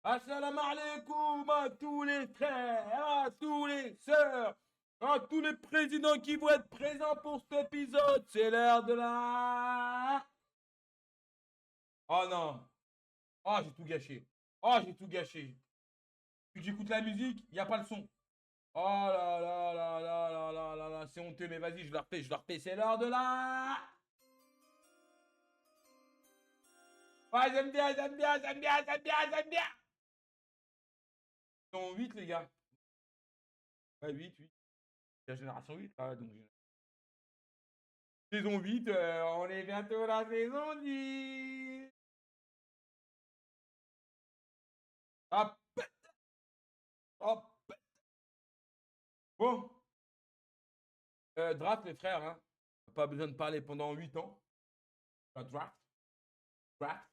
Assalamu alaikum à tous les frères, à tous les sœurs, à tous les présidents qui vont être présents pour cet épisode. C'est l'heure de la... Oh non. Oh, j'ai tout gâché. Oh, j'ai tout gâché. Puis j'écoute la musique, il n'y a pas le son. Oh là là là là là là là là, c'est honteux, mais vas-y, je le refais, je le refais. C'est l'heure de la... Ouais, j'aime bien, j'aime bien, j'aime bien, j'aime bien, j'aime bien. Ils sont 8, les gars. Ouais, 8, 8. La génération 8, là, donc... Saison 8, on est bientôt à la saison 10. Hop, hop. Bon, draft, les frères, hein. Pas besoin de parler pendant 8 ans. Draft, draft.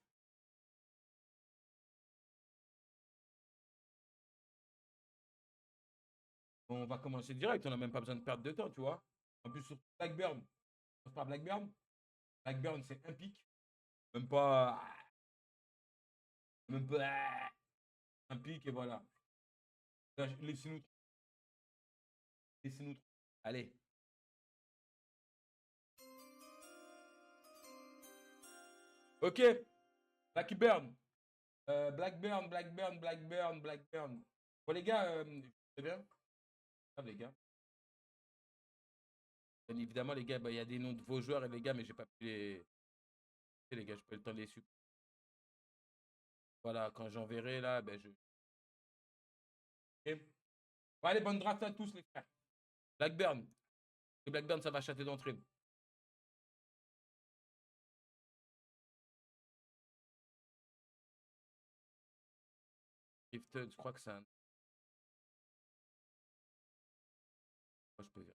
On va commencer direct, on n'a même pas besoin de perdre de temps, tu vois. En plus, sur Blackburn, on se parle Blackburn. Blackburn, c'est un pic. Même pas. Même pas. Un pic, et voilà. Laissez-nous. Laissez-nous. Allez. Ok. Blackburn. Blackburn, Blackburn, Blackburn, Blackburn. Bon, les gars, c'est bien. Ah, les gars. Bien évidemment, les gars, bah, il y a des noms de vos joueurs et les gars, mais j'ai pas pu les gars, j'ai pas eu le temps de les suivre. Voilà, quand j'enverrai là, ben je. Ok. Bon, allez, bonne draft à tous, les frères. Blackburn. Le Blackburn, ça va châter d'entrée. Gifted, je crois que c'est un. Moi, je peux dire.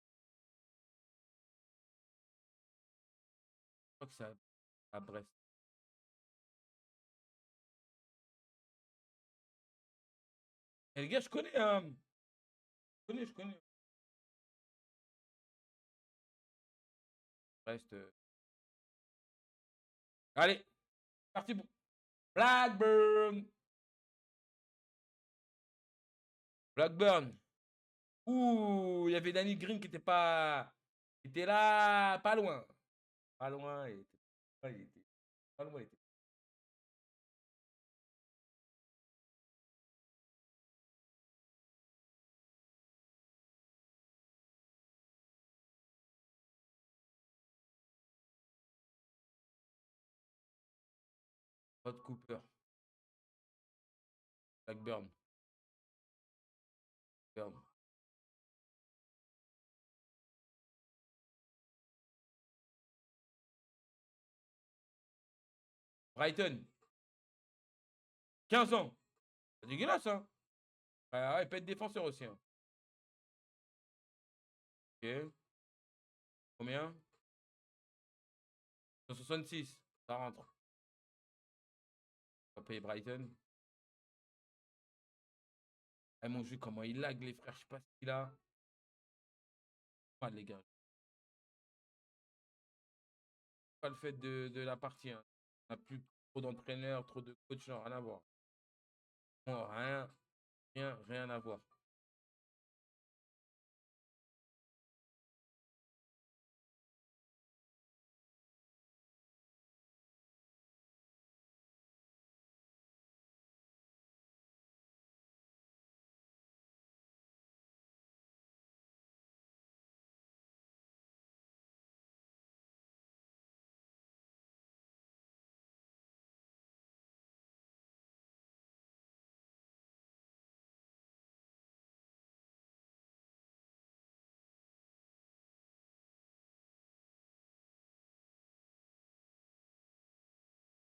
Je crois que c'est à Brest. Et les gars, je connais. Je connais, je connais. Brest. Allez, parti pour Blackburn. Blackburn. Ouh, il y avait Danny Green qui était pas. Il était là, pas loin. Pas loin. Il était pas loin. Il était Rod Cooper. Blackburn. Blackburn. Brighton. 15 ans. C'est dégueulasse, hein. Ah, ouais, il peut être défenseur aussi, hein. Ok. Combien? 166. Ça rentre. On va payer Brighton. Eh, mon jeu, comment il lag, les frères. Je sais pas ce qu'il a. Pas, les gars. Pas le fait de la partie, hein. On a plus trop d'entraîneurs, trop de coachs, non, rien à voir. Non, rien, rien, rien à voir.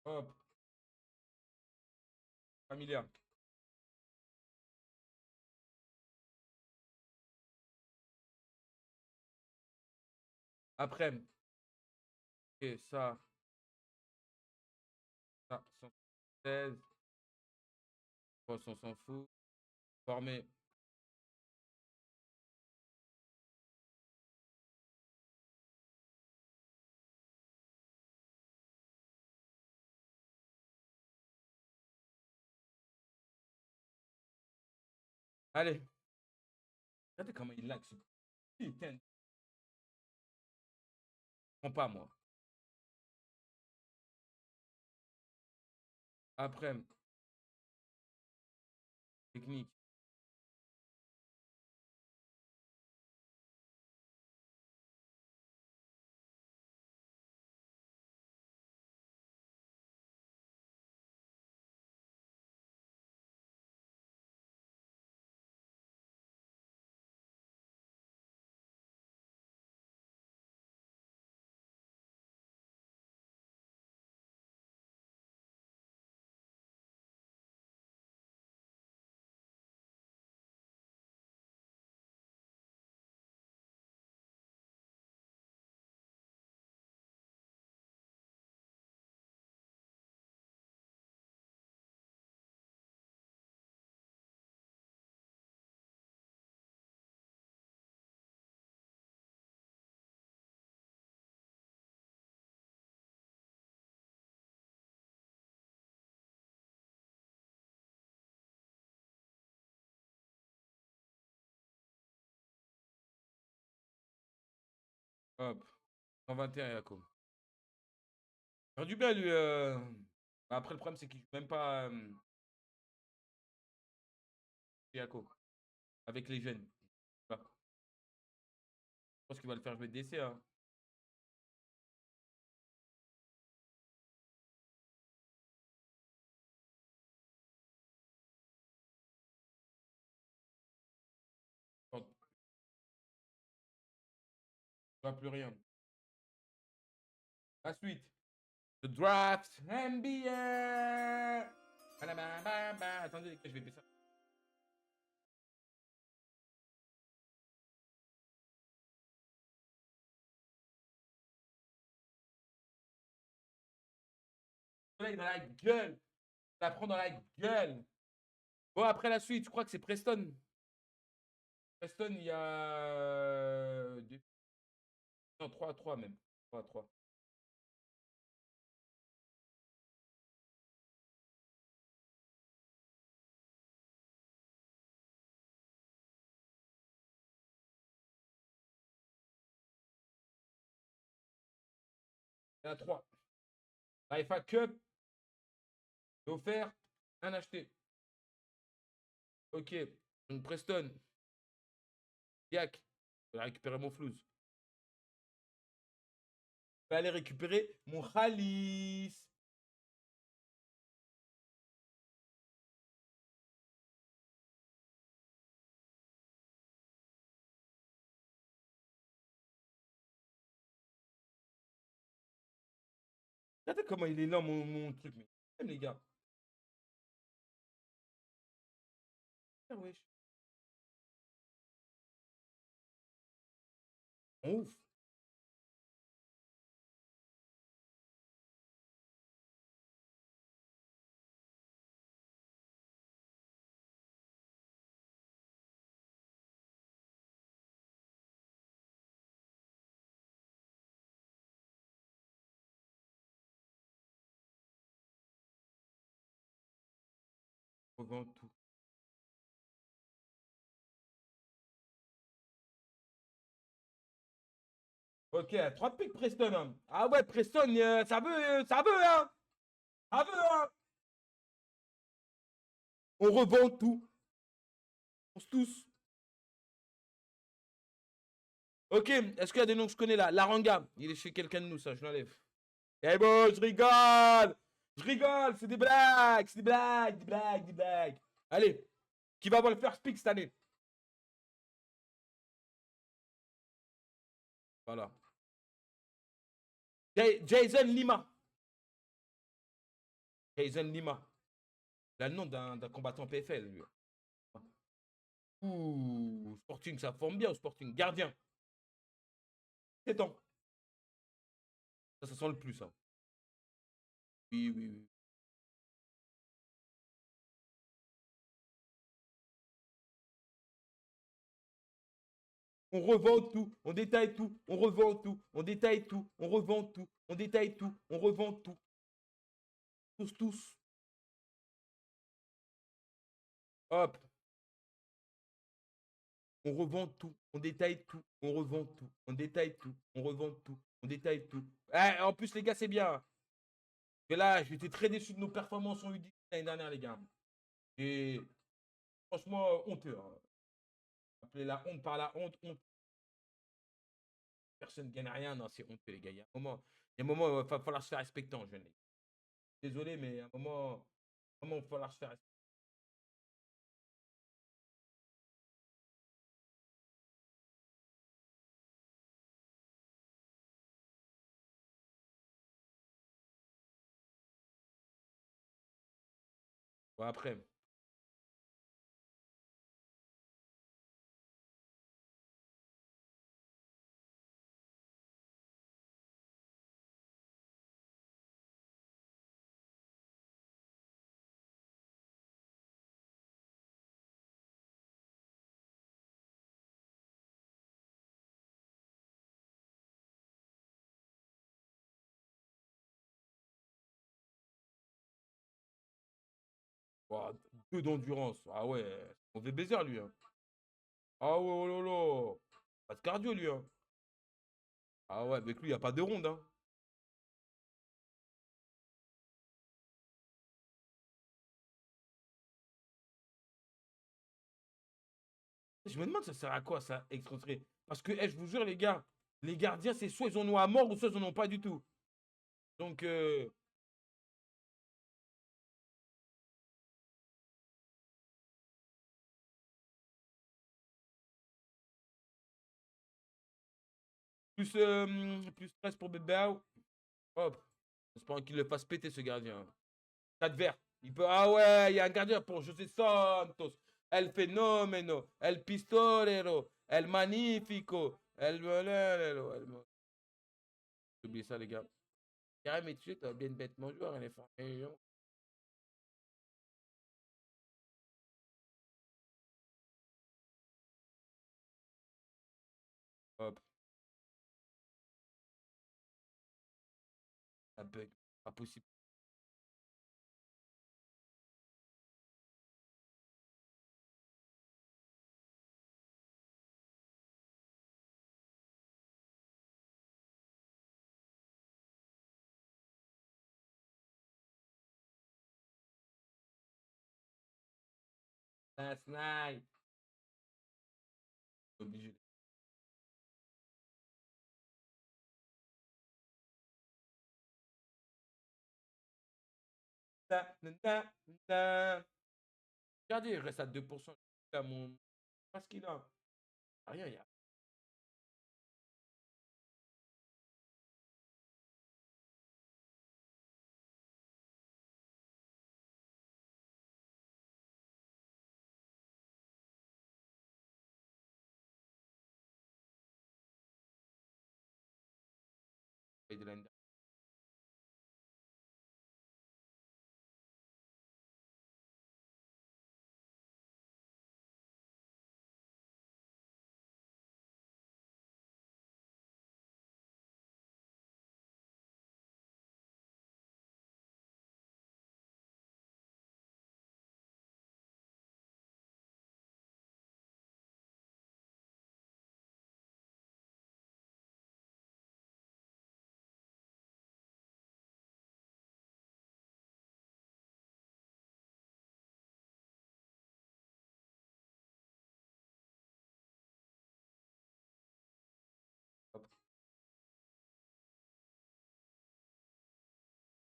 Hop, familial. Après, ok, ça, 116. On s'en fout. Formé. Allez. Regardez comment il lag. Putain. Je comprends pas, moi. Après, technique. Hop. 121, Yako. Il a du bien, lui. Après, le problème, c'est qu'il joue même pas Yako. Avec les jeunes. Voilà. Je pense qu'il va le faire jouer DC. Hein. Quand il ne plus rien. La suite. The Draft NBA. Attendez, je vais baisser ça. Soleil dans la gueule. Ça prend dans la gueule. Bon, après la suite, je crois que c'est Preston. Preston, il y a. Non, 3-3 même. 3-3. Il y en a 3. La FA Cup est offert, un acheté. Ok. Donc Preston. Yak. Je vais récupérer mon flouze. Je vais aller récupérer mon Khalis. Regardez comment il est là, mon truc. Mais même les gars. Ah, wesh. Ouf. Revends tout. Ok, 3 pics Preston. Hein. Ah ouais, Preston, ça veut, hein. Ça veut, hein. On revend tout. On se tous. Ok, est-ce qu'il y a des noms que je connais là? Laranga, il est chez quelqu'un de nous, ça, je l'enlève. Eh bon, je rigole. Je rigole, c'est des blagues, c'est des blagues, des blagues, des blagues. Allez, qui va avoir le first pick cette année? Voilà. Jason Lima. Jason Lima. Il a le nom d'un combattant PFL, lui. Ouh, Sporting, ça forme bien au Sporting. Gardien. 7 ans. Ça sent le plus, ça. Oui, oui, oui. On revend tout, on détaille tout, on revend tout, on détaille tout, on revend tout, on détaille tout, on revend tout. Tous, tous. Hop. on revend tout, on détaille tout, on revend tout, on détaille tout, on revend tout, on détaille tout. Eh, en plus, les gars, c'est bien. Et là, j'étais très déçu de nos performances en U10 l'année dernière, les gars. Et franchement, honteux, hein. Appeler la honte par la honte, honte. Personne ne gagne rien, non, c'est honteux, les gars. Il y a un moment, il va falloir se faire respecter en jeune. Désolé, mais il y a un moment, vraiment, il va falloir se faire respecter. Ouais, après. Ouah, 2 d'endurance. Ah ouais, mauvais baiser, lui, hein. Ah ouais, oh là là. Pas de cardio, lui, hein. Ah ouais, avec lui, il n'y a pas de ronde, hein. Je me demande ça sert à quoi, ça, excentré. Parce que, eh, je vous jure, les gars, les gardiens, c'est soit ils en ont à mort ou soit ils en ont pas du tout. Donc, plus stress pour Bebao. Hop. J'espère qu'il le fasse péter, ce gardien. 4 verts. Il peut. Ah ouais, il y a un gardien pour José Santos. El fenomeno. El pistolero. El magnifico. J'ai oublié ça, les gars. Carré, mais tu sais, t'as bien bêtement joueur, elle est forte. Hop, ça bug. Pas possible. Last night. Obligé. Regardez, il reste à 2%. À mon. Pas ce qu'il a. Rien, il y a pas de l'année dernière.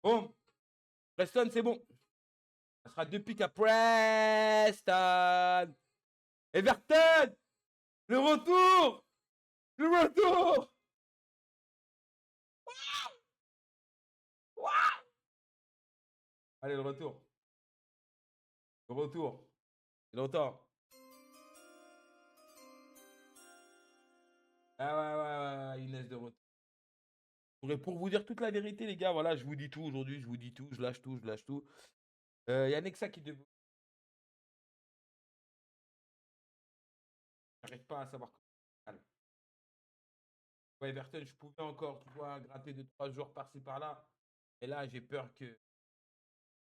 Bon, Preston, c'est bon. Ça sera 2 pics à Preston. Everton, le retour. Le retour. Allez, le retour. Le retour. C'est longtemps. Ah ouais, ouais, ouais, Inès de retour. Pour vous dire toute la vérité, les gars, voilà, je vous dis tout aujourd'hui, je vous dis tout, je lâche tout, je lâche tout. Il y a Nexa qui devait. J'arrive pas à savoir comment. Ouais, Everton, je pouvais encore, tu vois, gratter 2 3 jours par-ci par-là. Et là, j'ai peur que.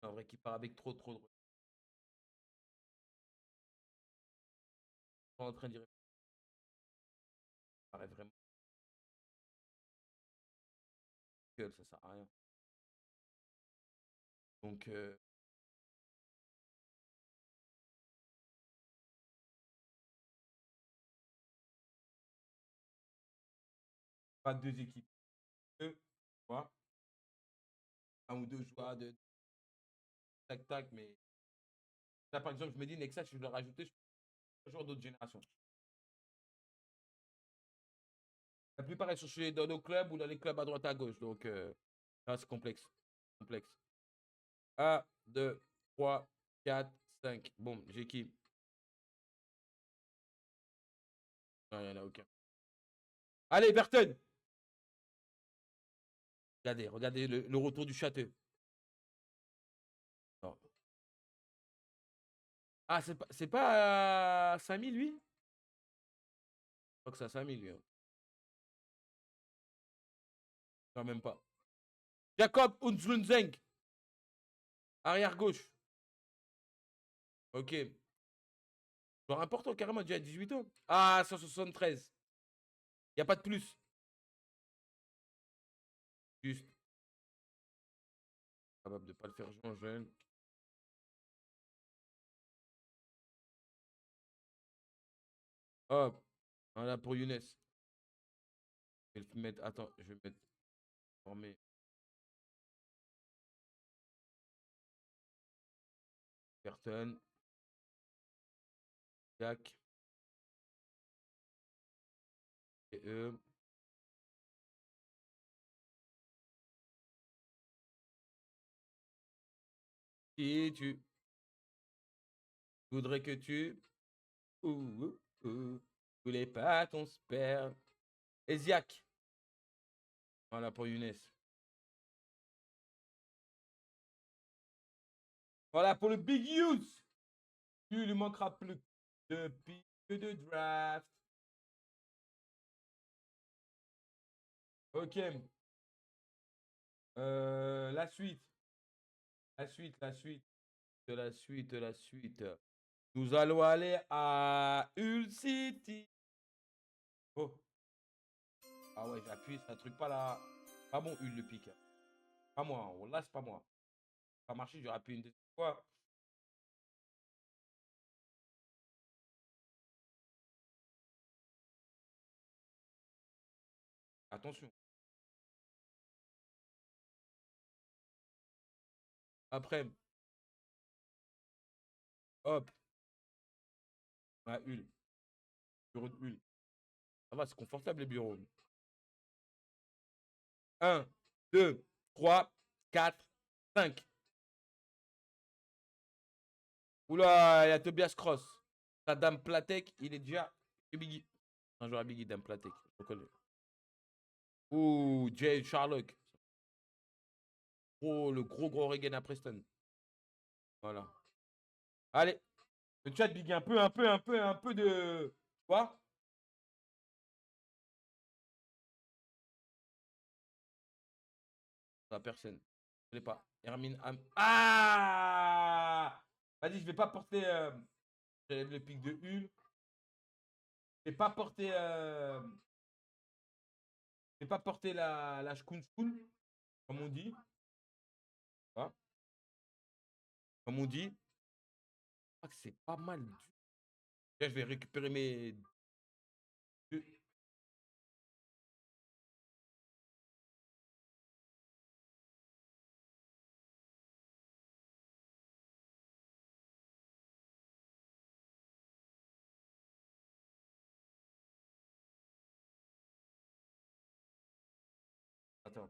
En vrai, qu'il part avec trop, trop de. Je suis en train d'y réfléchir. paraît vraiment gueule, ça sert à rien. Donc, pas deux équipes. Deux, tu vois, un ou deux joueurs de tac-tac, mais là, par exemple, je me dis, Nexa, si je dois rajouter, je peux joueurs d'autres générations. La plupart, ils sont dans nos clubs ou dans les clubs à droite à gauche. Donc, là, c'est complexe. Complexe. 1, 2, 3, 4, 5. Bon, j'ai qui? Non, il n'y en a aucun. Allez, Berton! Regardez, regardez le retour du château. Non. Ah, c'est pas 5000, lui? Je crois que c'est à 5000, lui, hein. Non, même pas. Jacob Unzlunzeng. Arrière gauche. Ok. Genre important, carrément, déjà à 18 ans. Ah, 173. Il n'y a pas de plus. Juste. Capable de pas le faire jouer en jeune. Hop. Voilà pour Younes. Je vais le mettre. Attends, je vais mettre. Former. Burton. Jack. Et eux. Si tu voudrais que tu. Voulais pas qu'on se perde. Esiac. Voilà pour Younes. Voilà pour le Big Use. Il lui manquera plus de pique de draft. Ok. La suite. La suite, la suite. La suite, la suite. Nous allons aller à Hull City. Oh. Ah ouais, j'appuie, c'est un truc pas là. Pas bon, Hull le pique. Pas moi, hein. Là, c'est pas moi. Ça a marché, j'aurais appuyé une deuxième fois. Attention. Après, hop. À Hull. Bureau de Hull. Ça va, c'est confortable les bureaux. 1, 2, 3, 4, 5. Oula, il y a Tobias Cross. Dame Platek, il est déjà. Biggie. Un joueur à Biggie, Dame Platek. Je reconnais. Ouh, Jay Sherlock. Oh, le gros Regan à Preston. Voilà. Allez. Le chat, Biggie, un peu de. Quoi? Ça, personne. Je l'ai pas. Hermine Ham. Ah! Vas-y, je vais pas porter. J'enlève le pic de Hull. Je vais pas porter. Je vais pas porter la Shkun Shkun, comme on dit. Hein, comme on dit. Je crois que c'est pas mal. Là, je vais récupérer mes. Attends.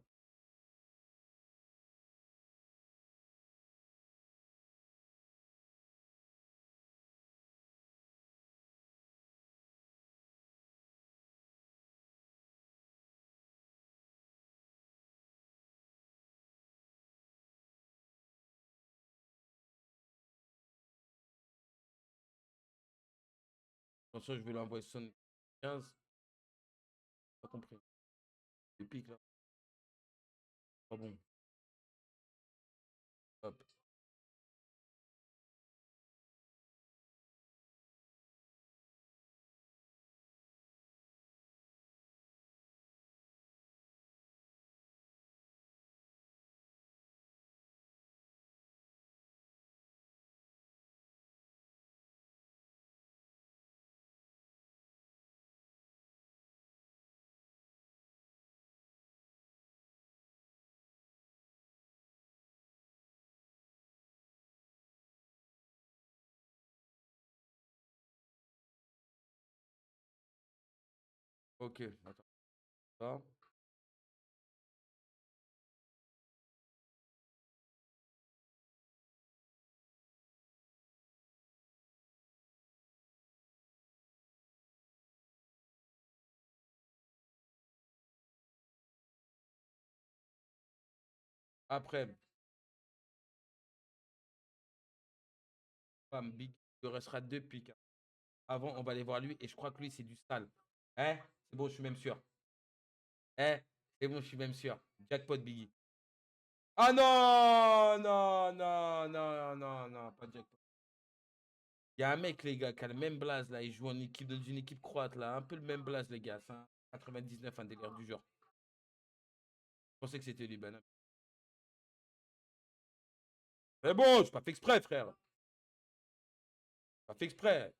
Attention, je vais l'envoyer 75. Pas compris. Le pic là. Pas bon. Hop. Ok, attends. Ça. Après, bam, Big, il restera 2 pics, hein. Avant, on va aller voir lui et je crois que lui, c'est du sale. Hein? C'est bon, je suis même sûr. Hein? C'est bon, je suis même sûr. Jackpot Biggie. Ah non! Non, non, non, non, non, pas jackpot. Il y a un mec, les gars, qui a le même blaze, là. Il joue en équipe dans une équipe croate, là. Un peu le même blaze, les gars. C'est un 99, un délire du genre. Je pensais que c'était lui, ben non. Mais bon, j'ai pas fait exprès, frère. Pas fait exprès.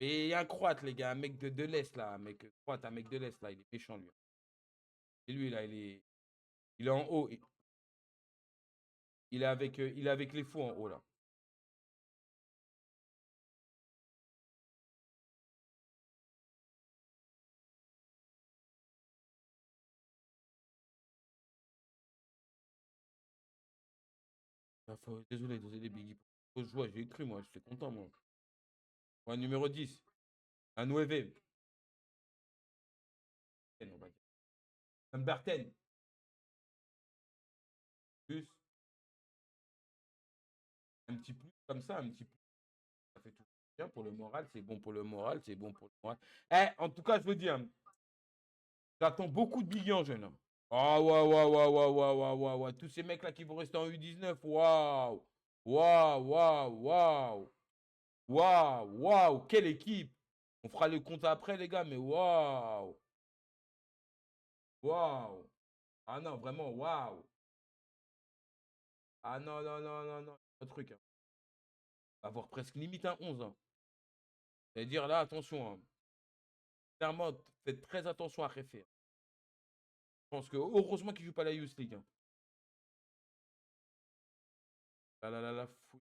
Et il y a un croate, les gars, un mec de l'Est, là. Un mec croate, un mec de l'Est, là. Il est méchant, lui. Et lui, là, il est en haut. Il est avec les fous en haut, là. Ah, désolé, désolé, Biggie. Faut que je joie, j'ai cru, moi. J'étais content, moi. Ouais, numéro 10. Un 9. On va dire. Number 10. Plus. Un petit plus, comme ça, un petit plus. Ça fait tout bien pour le moral. C'est bon pour le moral. C'est bon pour le moral. Eh, en tout cas, je veux dire, j'attends beaucoup de Biggie en jeune homme. Ah ouais, ouais, ouais, ouais, ouais, ouais, ouais, ouais. Tous ces mecs-là qui vont rester en U19. Waouh. Waouh, waouh, waouh. Waouh, waouh. Quelle équipe. On fera le compte après, les gars, mais waouh. Waouh. Ah non, vraiment, waouh. Ah non, non, non, non, non. Un truc, hein. Avoir presque limite un 11, hein. C'est-à-dire là, attention, hein. Clairement, faites très attention à Réfé. Je pense que heureusement qu'il joue pas la Youth League, hein. Là, là, là, là, fou.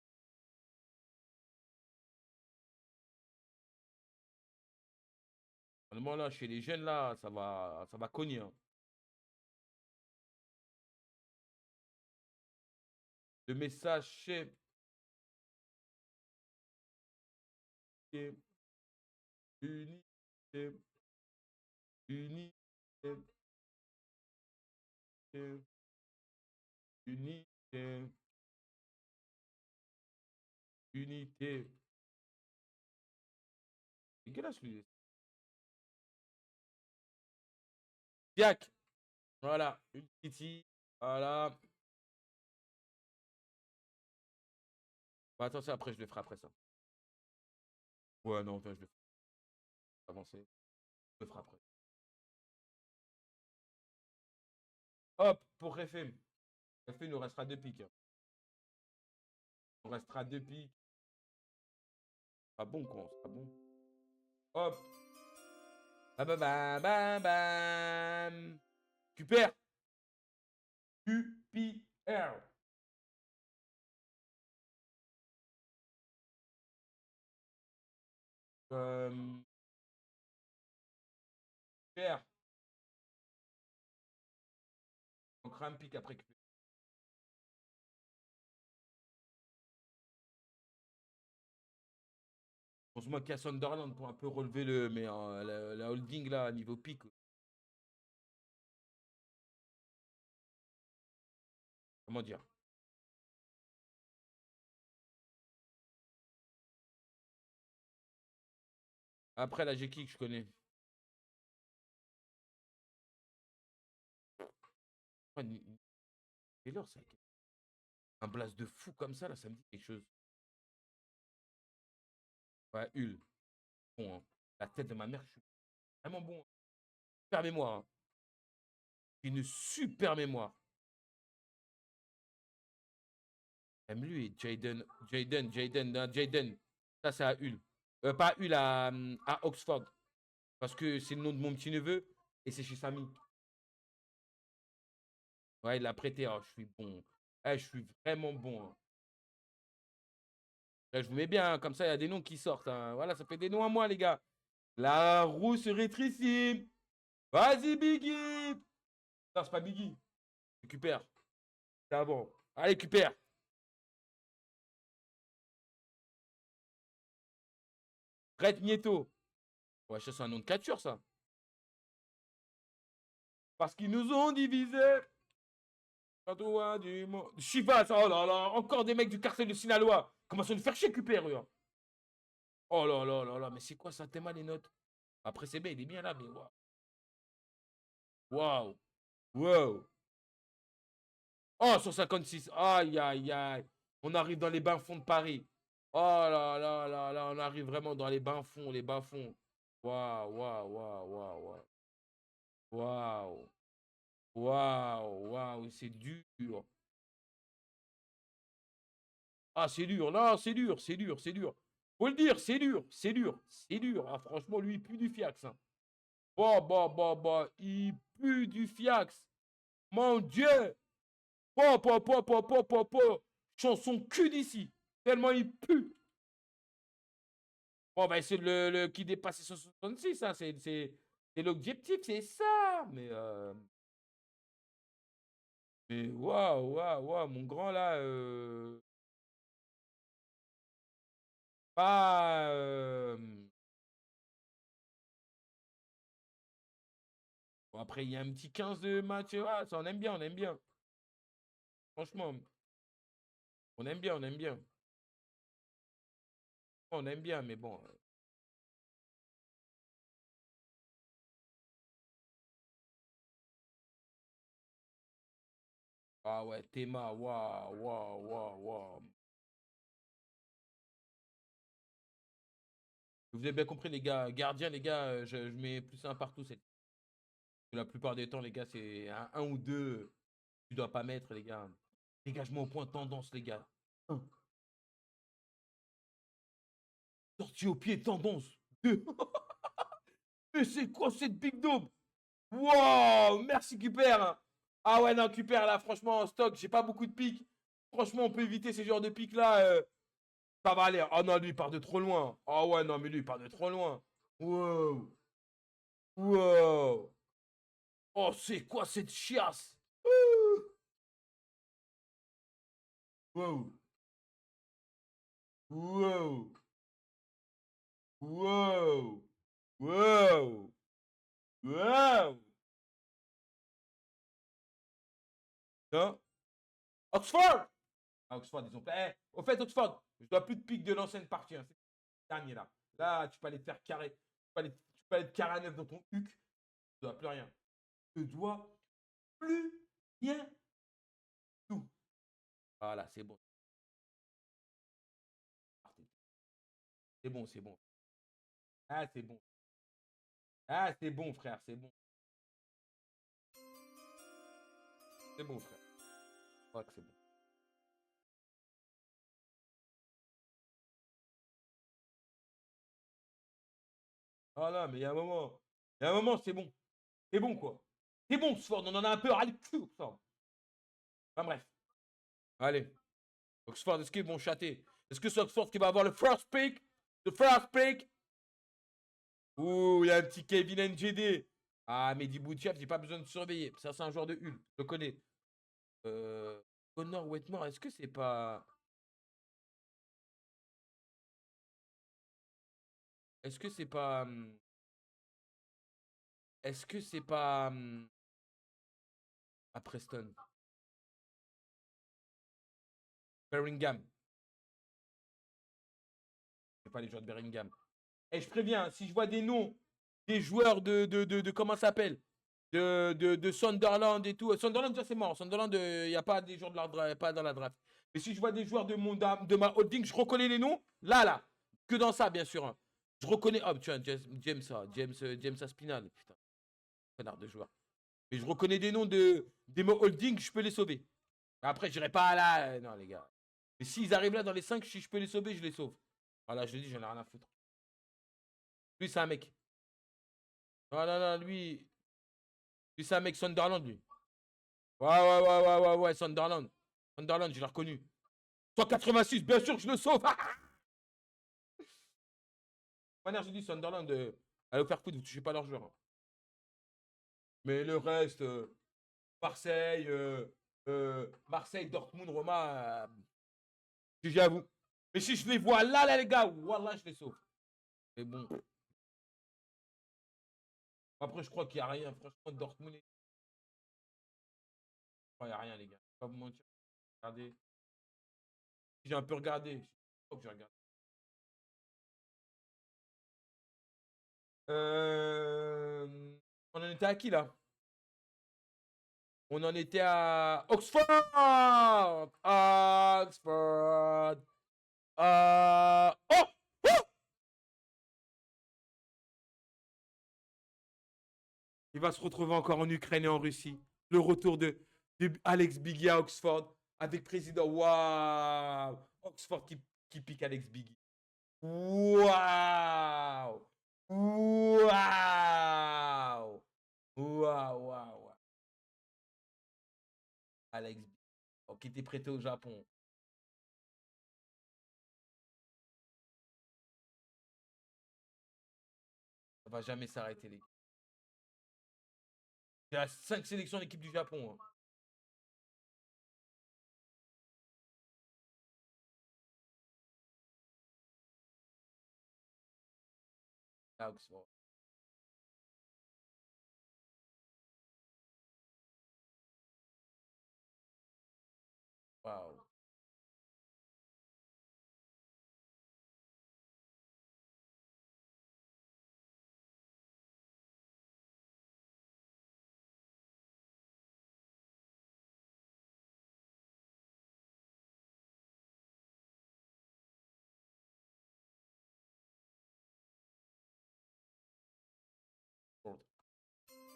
Vraiment, là, chez les jeunes, là, ça va cogner, hein. Le message, c'est unité, unité, unité, unité. Et quel âge lui? Diac. Voilà, une Kitty. Voilà. Bah, attention, après, je le ferai après ça. Ouais, non, enfin, je le ferai avancer. Je le ferai après. Hop, pour Réfé. Réfé, il nous restera 2 pics, hein. Il nous restera 2 pics. Pas bon, con, c'est pas bon. Hop. Bam, bam, bam, bam, bam. Super. QPR. QPR. On crée un pic après QPR. On se moque à Sunderland pour un peu relever mais la holding là, à niveau pic. Comment dire? Après la G-Kick, je connais. Ouais, Taylor, ça. Un blast de fou comme ça, là, ça me dit quelque chose. Ouais, Hull. Bon, hein. La tête de ma mère, je suis vraiment bon, hein. Super mémoire, hein. Une super mémoire. Même lui, Jaden, non, Jaden. Ça, c'est à Hull. Pas à Hull, à Oxford. Parce que c'est le nom de mon petit-neveu et c'est chez Samy. Ouais, il l'a prêté. Oh, je suis bon. Eh, je suis vraiment bon, hein. Là, je vous mets bien, hein, comme ça, il y a des noms qui sortent, hein. Voilà, ça fait des noms à moi, les gars. La roue se rétrécit. Vas-y, Biggie. Non, c'est pas Biggie. Récupère. C'est avant. Allez, récupère. Red Nieto. Ouais, ça, c'est un nom de catcheur, ça. Parce qu'ils nous ont divisés. Chivas, oh là là, encore des mecs du cartel de Sinaloa. Comment ça nous faire chier, récupère, eux. Oh là là là là, mais c'est quoi ça, Théma, les notes? Après, c'est bien, il est bien là, mais waouh. Waouh. Waouh. Oh, 156. Aïe, aïe, aïe. On arrive dans les bas-fonds de Paris. Oh là là là là, on arrive vraiment dans les bas-fonds, les bas-fonds. Waouh, waouh, waouh, waouh, waouh. Waouh. Waouh, waouh, c'est dur. Ah, c'est dur, non, c'est dur, c'est dur, c'est dur. Faut le dire, c'est dur, c'est dur, c'est dur. Ah, franchement, lui, il pue du fiax. Hein. Bon, il pue du fiax. Mon Dieu. Chanson cul d'ici. Tellement il pue. Bon, on va essayer de le qui dépasse 166. Hein. C'est l'objectif, c'est ça. Mais waouh, waouh, waouh, mon grand là. Pas. Bon, après, il y a un petit 15 de match. Ah, ça, on aime bien, on aime bien. Franchement, on aime bien, on aime bien. On aime bien, mais bon. Ah ouais, Théma, waouh, waouh, waouh, waouh. Vous avez bien compris, les gars. Gardien, les gars, je mets plus un partout. La plupart des temps, les gars, c'est un ou deux. Tu dois pas mettre, les gars. Dégagement au point tendance, les gars. Un. Sortie au pied tendance. Deux. Mais c'est quoi cette big dome? Wow, merci Cuper. Hein. Ah ouais, non, Cuper, là, franchement, en stock, j'ai pas beaucoup de pics. Franchement, on peut éviter ces genres de pics-là. Ça va aller. Oh non, lui, il part de trop loin. Oh ouais, non, mais lui, il part de trop loin. Wow. Wow. Oh, c'est quoi cette chiasse? Wow. Wow. Wow. Wow. Wow. Hein? Oxford! Ah, Oxford, ils ont fait. Au fait, Oxford, je dois plus de pique de l'ancienne partie. Hein. C'est le dernier là. Là, tu peux aller te faire carré. Tu peux aller te carré à neuf dans ton huc. Tu dois plus rien. Tu dois plus rien tout. Voilà, c'est bon. C'est bon, c'est bon. Ah, c'est bon. Ah, c'est bon, frère, c'est bon. C'est bon, frère. Je crois que c'est bon. Ah non, mais il y a un moment. Il y a un moment, c'est bon. C'est bon, quoi. C'est bon, Oxford. On en a un peu ras le cul, Oxford. Enfin, bref. Allez. Oxford, est-ce qu'ils vont chatter? Est-ce que c'est Oxford qui va avoir le first pick? Le first pick? Ouh, il y a un petit Kevin NGD. Ah, Mehdi Boutchef, j'ai pas besoin de surveiller. Ça, c'est un joueur de Hull. Je le connais. Connor Wetmore, est-ce que c'est pas. Est-ce que c'est pas. Est-ce que c'est pas. À Preston? Birmingham. C'est pas les joueurs de Birmingham. Et je préviens, si je vois des noms des joueurs de comment ça s'appelle? De Sunderland et tout. Sunderland, déjà, c'est mort. Sunderland, il n'y a pas des joueurs de la draft, pas dans la draft. Mais si je vois des joueurs de ma holding, je reconnais les noms. Là. Que dans ça, bien sûr. Hein. Je reconnais. Oh, tu vois, James Aspinall. Putain, connard de joueur. Mais je reconnais des noms des mots holding, je peux les sauver. Après, je n'irai pas là. Non, les gars. Mais s'ils arrivent là dans les 5, si je peux les sauver, je les sauve. Voilà, je le dis, j'en ai rien à foutre. Lui, c'est un mec. Non, lui, c'est un mec Sunderland, lui. Ouais, Sunderland. Sunderland, je l'ai reconnu. 186, bien sûr que je le sauve. De manière, je dis Sunderland, allez vous faire foutre, vous touchez pas leur joueur. Hein. Mais le reste, Marseille, Marseille, Dortmund, Roma, sujet à vous. Mais si je les vois là, les gars, voilà, je les sauve. Mais bon. Après, je crois qu'il n'y a rien. Franchement, Dortmund, il n'y a rien, les gars. Pas vous mentir. Regardez. J'ai un peu regardé. Je crois que j'ai regardé. On en était à qui là? On en était à Oxford! Oxford! Oh! Oh! Il va se retrouver encore en Ukraine et en Russie. Le retour de Alex Biggie à Oxford avec président. Waouh! Oxford qui pique Alex Biggie. Waouh! Waouh! Waouh! Waouh! Alex Biggie. Oh, qui était prêté au Japon. Ça va jamais s'arrêter, les gars. Il y a 5 sélections d'équipe du Japon. Hein. À Oxford. Waouh.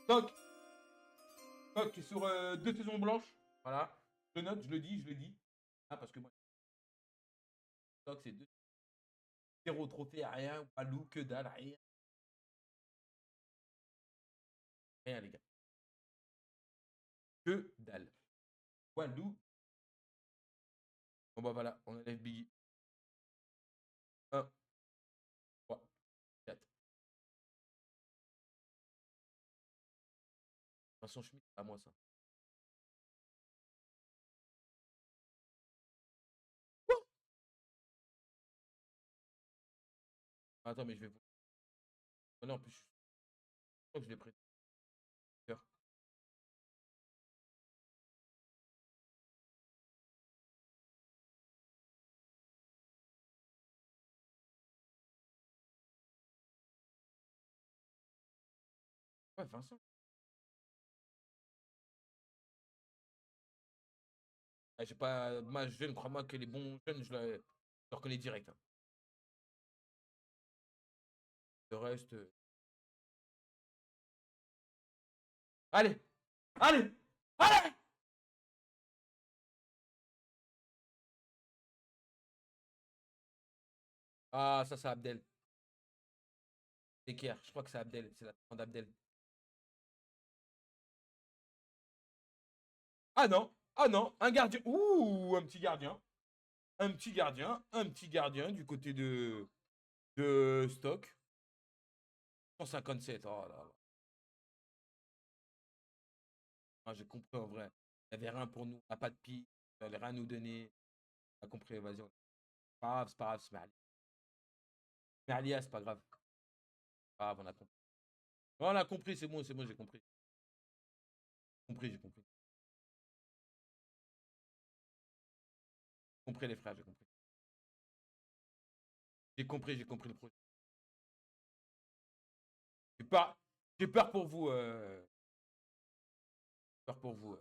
Donc, Stock est sur 2 saisons blanches. Voilà. Je le note, je le dis, je le dis. Ah, parce que moi, Stock, c'est 0 trophée, rien. Walou, que dalle, rien. Rien, les gars. Que dalle. Walou. Bon, bah voilà, on enlève Biggie. 1, 3, 4. Vincent Schmitt, à moi ça. Quoi? Attends, mais je vais vous. Oh non, en plus, je crois que je l'ai prêté. Ouais, Vincent. Ah, j'ai pas. Moi, jeune, crois-moi que les bons jeunes, je le reconnais direct. Hein. Le reste. Allez! Allez! Allez! Ah, ça, c'est Abdel. C'est Kier. Je crois que c'est Abdel. C'est la d'Abdel. Ah non! Ah non! Un gardien. Ouh! Un petit gardien. Un petit gardien. Un petit gardien du côté de Stock. 157. Oh là là. Ah, j'ai compris en vrai. Il n'y avait rien pour nous. On n'a pas de pied. Il n'allait rien nous donner. On a compris. Vas-y. Pas grave, c'est pas grave. C'est Merli. Merlia, c'est pas grave. Pas grave, on a compris. On a compris, c'est bon, j'ai compris. J'ai compris, j'ai compris. J'ai compris les frères, j'ai compris. J'ai compris le projet. J'ai peur, j'ai peur pour vous. Peur pour vous.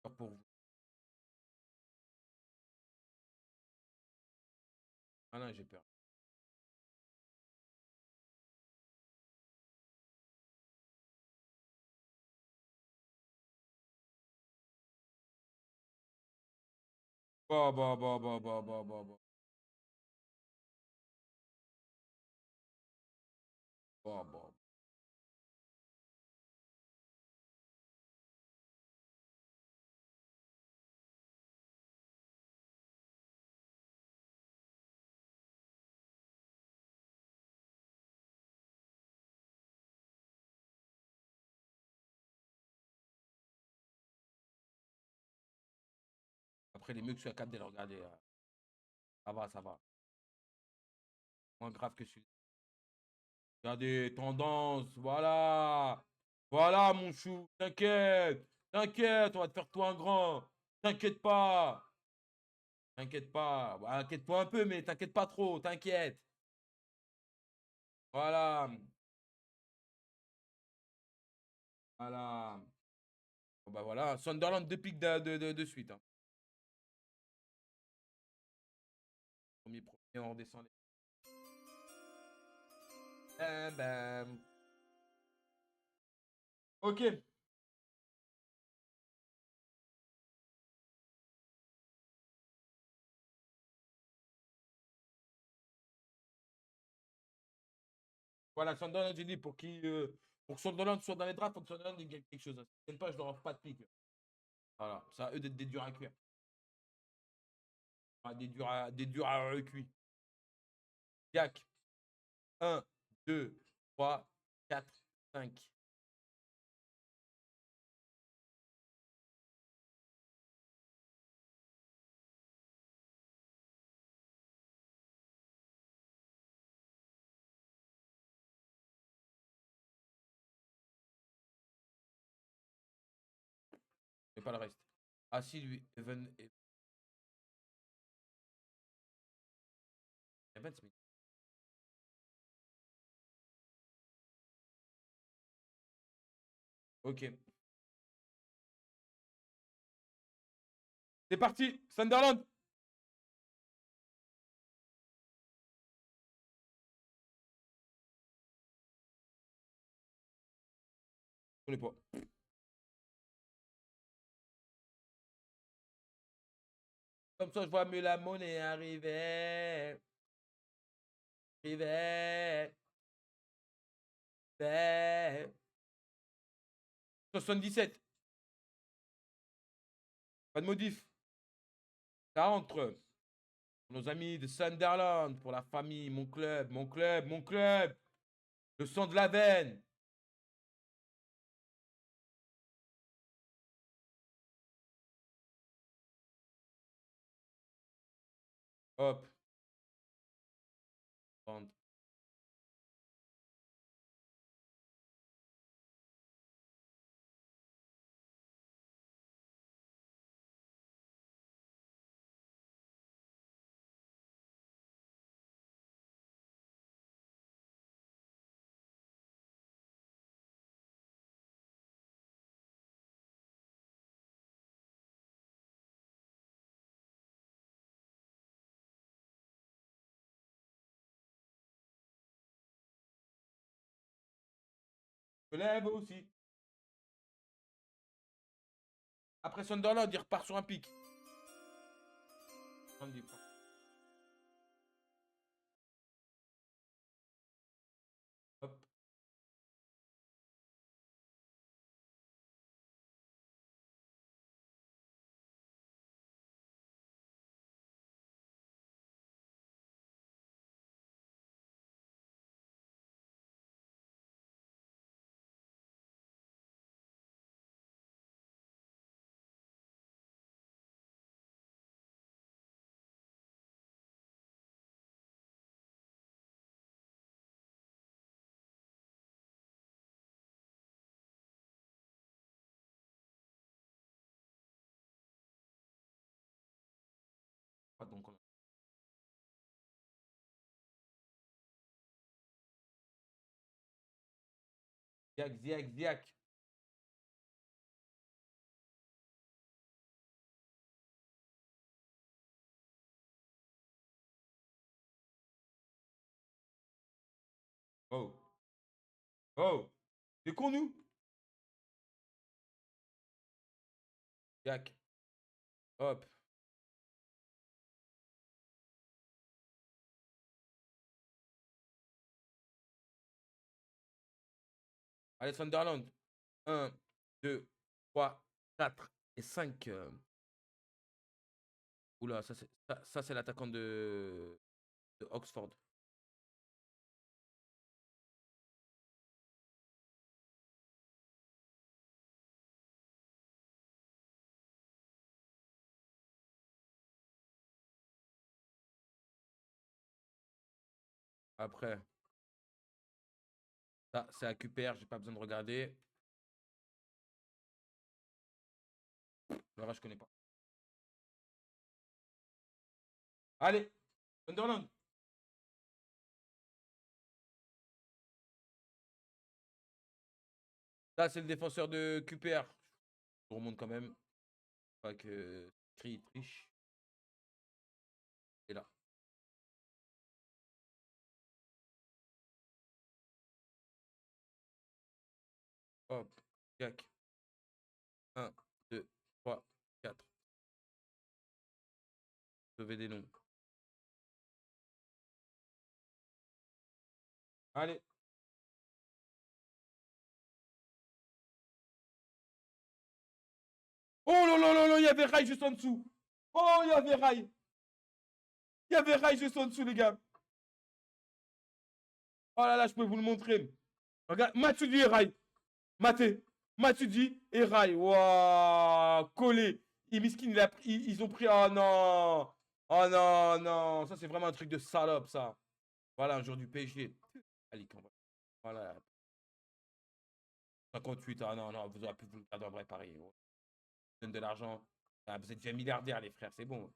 Peur pour vous. Ah non, j'ai peur. Bah, bah, bah, bah, bah, bah, bah, bah, bah, bah. Après, les mieux que sur la cap de le regarder. Ça va, ça va. Moins grave que celui. Regardez, tendance, voilà. Voilà, mon chou. T'inquiète. T'inquiète, on va te faire toi un grand. T'inquiète pas. T'inquiète pas. Bah, inquiète-toi un peu, mais t'inquiète pas trop. T'inquiète. Voilà. Voilà. Bon, bah voilà. Sunderland, 2 pics de suite. Hein. Premier, on redescend les. Bam, bam. Ok. Voilà, Sunderland, j'ai dit, pour que Sunderland soit dans les drafts, il faut que Sunderland gagne quelque chose. Si ils gagnent pas, je leur offre pas de pique. Voilà. Ça à eux d'être des durs à cuire. Ah, des durs à recuire. Yak. 1, 2, 3, 4, 5. Et pas le reste. Ah si, lui, Evans, mais. Ok. C'est parti, Sunderland. Je connais pas. Comme ça, je vois mieux la monnaie arriver. Arriver. Arriver. 77. Pas de modif. Ça entre. Nos amis de Sunderland, pour la famille, mon club, mon club, mon club. Le sang de la veine. Hop. Bande. Je lève aussi. Après Sunderland, il repart sur un pic. Hop. Ah, donc, Ziak, Ziak, Ziak. Oh. Oh. T'es con, nous? Ziak. Hop. Allez, Sunderland. Un, 2, 3, 4 et 5. Oula, ça, c'est l'attaquant de Oxford. Après, ça, c'est à QPR, j'ai pas besoin de regarder. Le reste, je connais pas. Allez, Sunderland. Ça, c'est le défenseur de QPR. Je remonte quand même. Pas que Cri triche. Et là. Hop. Yac. 1, 2, 3, 4. Sauver des noms. Allez. Oh là là là là, il y avait Rai juste en dessous. Oh, il y avait Rai. Il y avait Rai juste en dessous, les gars. Oh là là, je peux vous le montrer. Regarde, Matuidi et Rai. Maté. Matuidi et Rai. Waouh. Collé. Et Miskin, ils ont pris. Oh non. Oh non, non. Ça, c'est vraiment un truc de salope, ça. Voilà, un jour du PSG. Allez, voilà. 58. Ah non, non, vous aurez pu vous le garder en vrai pari. Donne de l'argent. Ah, vous êtes déjà milliardaires, les frères, c'est bon.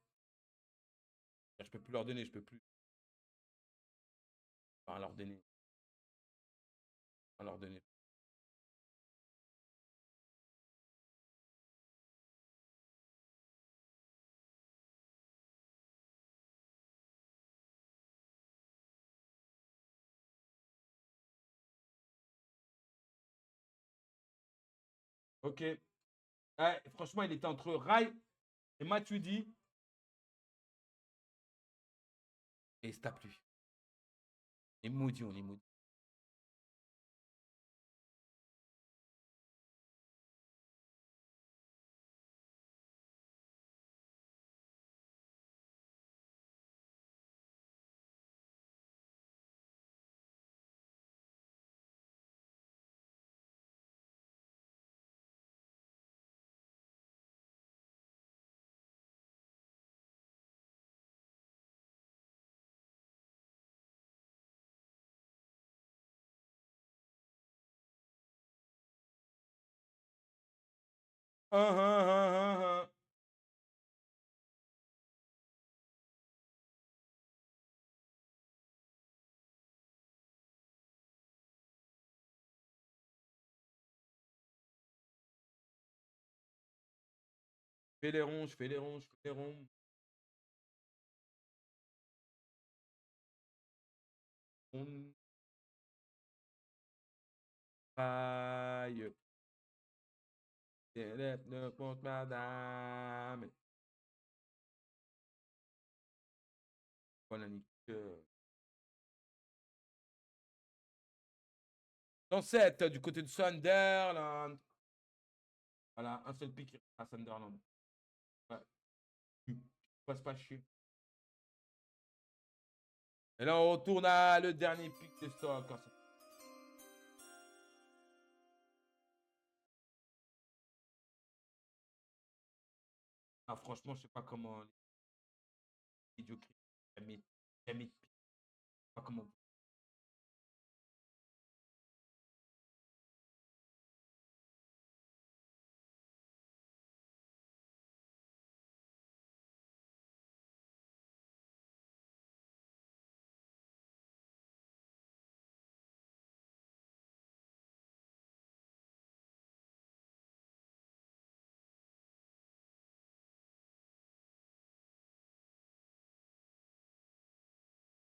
Je peux plus leur donner, je peux plus. Enfin, leur donner. Leur donner. Ok. Ouais, franchement, il était entre Rai et Matuidi. Et il se tape lui. Il est maudit, on est maudit. Hein, hein, hein, hein, hein. Fais les ronds, je fais les ronds, je fais les ronds. On aille. Ne compte madame. Voilà, Nick. Dans 7, du côté de Sunderland. Voilà, un seul pic à Sunderland. Ouais. Passe pas chier. Et là, on retourne à le dernier pic de stock. Ah, franchement, je sais pas comment les idiots crient. Jamais, jamais de pic. Je sais pas comment.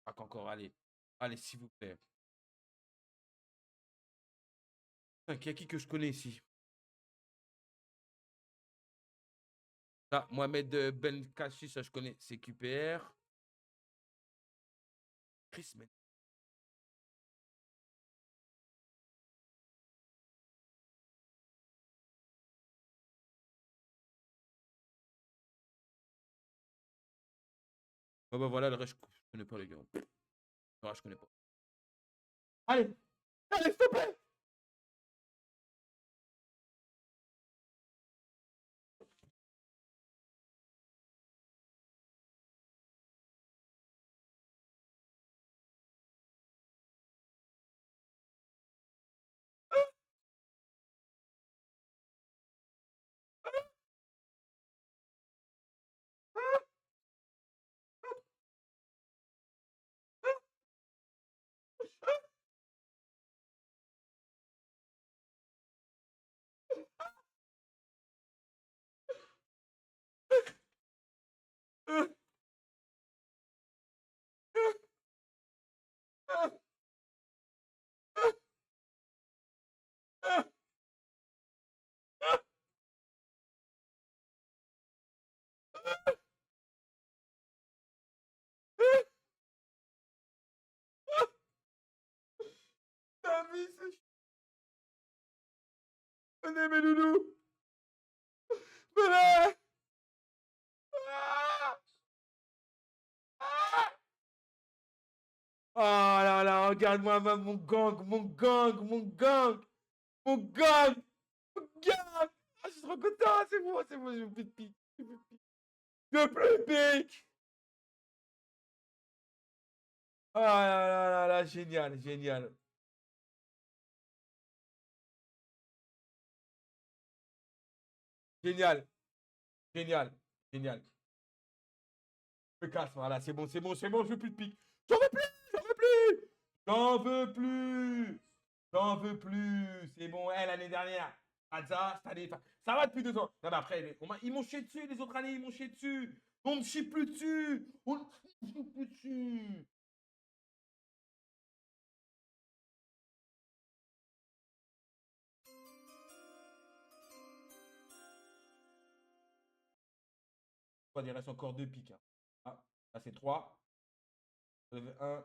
Pas qu'encore, allez. Allez, s'il vous plaît. Putain, qui a qui que je connais ici? Ah, Mohamed Ben Kachi, ça je connais, c'est QPR. Chris, man. Oh bah voilà, le reste, je connais pas les gars. Le reste, je connais pas. Allez, allez, s'il te plaît! Ta vie, c'est... Venez, mes loulous. Venez. Ah, ah. Oh là là, regarde-moi mon gang, mon gang, mon gang, mon gang, mon gang. Ah, je suis trop content, c'est bon, je veux plus de pique. Je veux plus de pique. Je veux plus de pique. Ah là là là là, génial, génial. Génial, génial, génial. Je me casse, voilà, c'est bon, c'est bon, c'est bon, je veux plus de pique. J'en veux plus, j'en veux plus. J'en veux plus. J'en veux plus. C'est bon, l'année dernière. Hadza, cette année, ça va depuis 2 ans. Non, mais après, ils m'ont chié dessus, les autres années, ils m'ont chié dessus. On me chie plus dessus. On me chie plus dessus. Il reste encore 2 piques, hein. Ah, là, c'est 3. Un.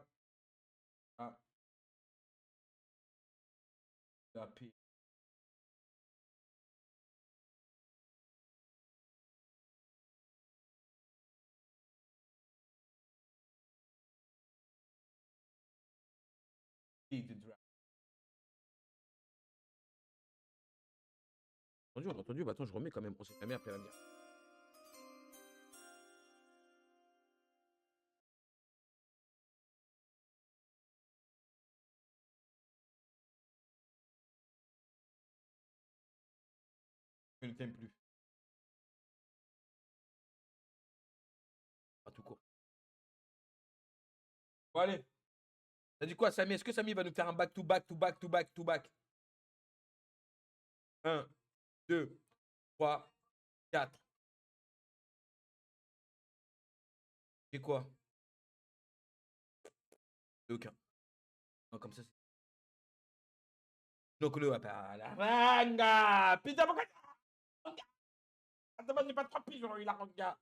Ah, la P. The draft. Entendu, on a entendu. Bah, attends, je remets quand même. On sait jamais, après, elle va me dire. Je ne t'aime plus. Pas tout court. Bon, allez. T'as dit quoi, Samy? Est-ce que Samy va nous faire un back to back to back to back to back? 1, 2, 3, 4. C'est quoi? Aucun. Non, comme ça, c'est. Donc, le la ranga. Putain, pourquoi? Attends, j'ai pas 3 pigeons, il a ranga.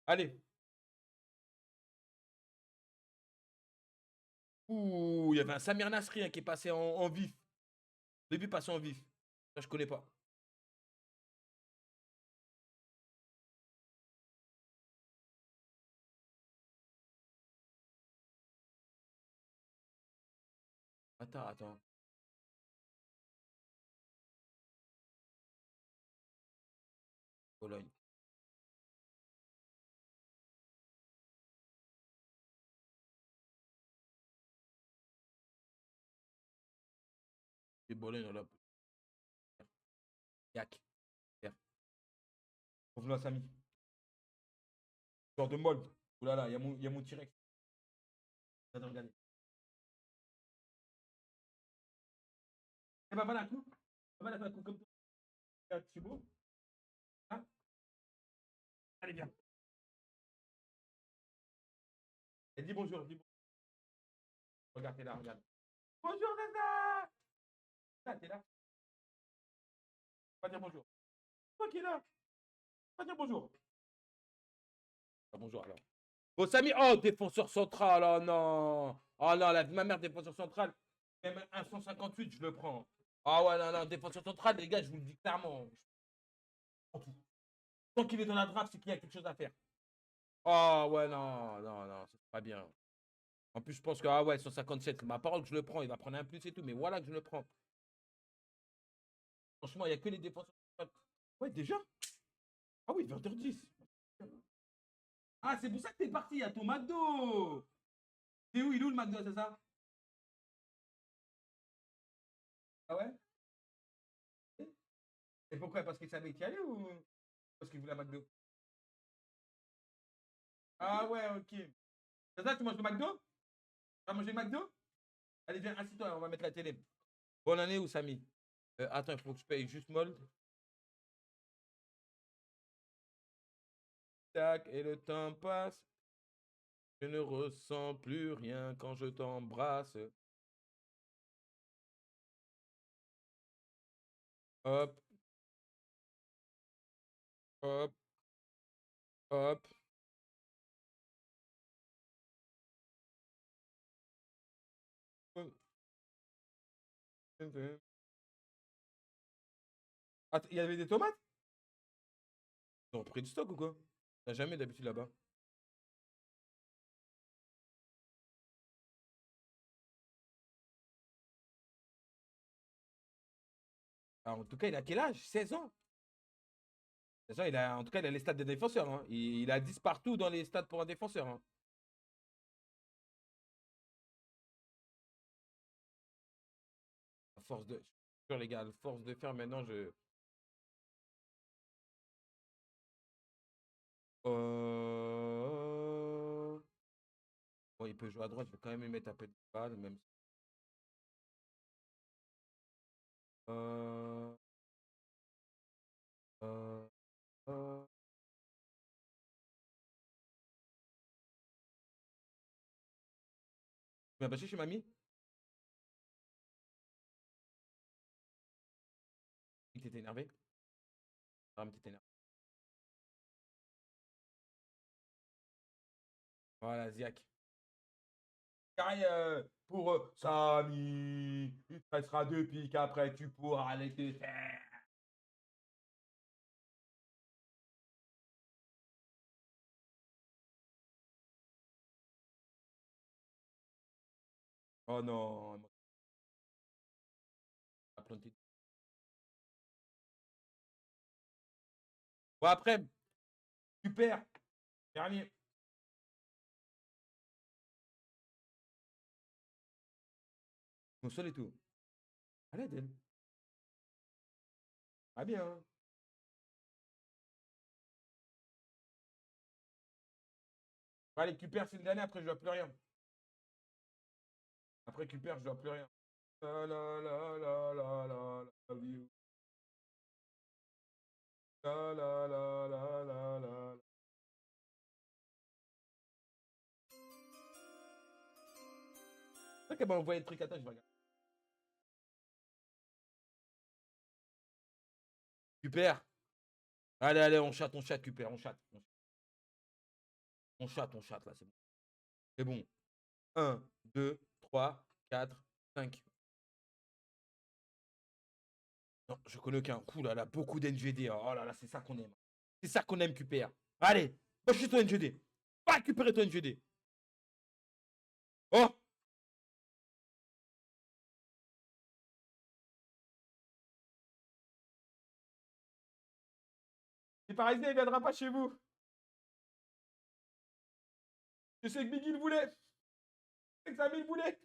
Allez. Ouh, il y avait un Samir Nasri, hein, qui est passé en vif. J'ai vu passer en vif. Ça, je connais pas. Attends, attends. Bologne. C'est Bologne, là. Yak. Yak. Revenons à Samy. Genre de mold. Ouh là là, il y a mon T-Rex. Attends, regardez. Eh ben, voilà un coup. Voilà un coup comme toi. Regarde, c'est beau. Hein. Allez, viens. Et dis bonjour, dis bonjour. Regarde, t'es là, regarde. Bonjour, Zaza. Ah, t'es là. Pas dire bonjour. Toi qui es là. Pas dire bonjour. Ah, bonjour alors. Bon, Samy, oh, défenseur central, oh non. Oh non, la vie de ma mère, défenseur central. Même un 158, je le prends. Ah ouais, non, non, défenseur central, les gars, je vous le dis clairement. Je prends tout. Tant qu'il est dans la draft, c'est qu'il y a quelque chose à faire. Ah ouais, non, non, non, c'est pas bien. En plus, je pense que, ah ouais, 157, ma parole que je le prends, il va prendre un plus et tout, mais voilà que je le prends. Franchement, il n'y a que les défenseurs centrales. Ouais, déjà? Ah oui, 20h10. Ah, c'est pour ça que t'es parti à ton McDo. C'est où, il est où le McDo, c'est ça? Ah ouais? Et pourquoi? Parce qu'il savait y aller ou parce qu'il voulait un McDo? Ah ouais, ok. C'est ça, tu manges le McDo? Tu vas manger le McDo? Allez, viens, assis-toi, on va mettre la télé. Bonne année, Oussami. Attends, il faut que je paye juste mold. Tac, et le temps passe. Je ne ressens plus rien quand je t'embrasse. Hop, hop, hop. Ah, il y avait des tomates? Ils ont pris du stock ou quoi? T'as jamais d'habitude là-bas. Ah, en tout cas, il a quel âge? 16 ans? 16 ans, en tout cas, il a les stats des défenseurs, hein. Il a 10 partout dans les stats pour un défenseur, hein. À force de. Je suis sûr, les gars, à force de faire maintenant, je. Bon, il peut jouer à droite, je vais quand même lui mettre un peu de balle, même si. Euh... Euh... euh, Tu m'as bâché chez mamie? T'étais énervé? Ah, mais t'étais énervé. Voilà, Ziak. Carré pour Samy. Il te restera 2 pics après, tu pourras aller te faire. Oh non, il m'a planté. Bon, après, super. Dernier. Mon sol et tout. Allez, Del. Ah bien, hein. Allez, Cuper, c'est le dernier, après je vois plus rien. Après Cuper, je vois plus rien. La la la la la la la you. La la la la la la. C'est vrai qu'elle m'a envoyé le truc à toi, je vais regarder. Cuper. Allez, allez, on chatte, Cuper, on chatte. On chatte, là, c'est bon. C'est bon. 1, 2, 3, 4, 5. Non, je connais aucun. Ouh là là, beaucoup d'NGD. Oh là là, c'est ça qu'on aime. C'est ça qu'on aime, QPR. Allez, moi je suis ton NGD. Va récupérer ton NGD. Oh, les Parisiens, il viendra pas chez vous. Je sais que Biggie le voulait. Je sais que Samy le voulait.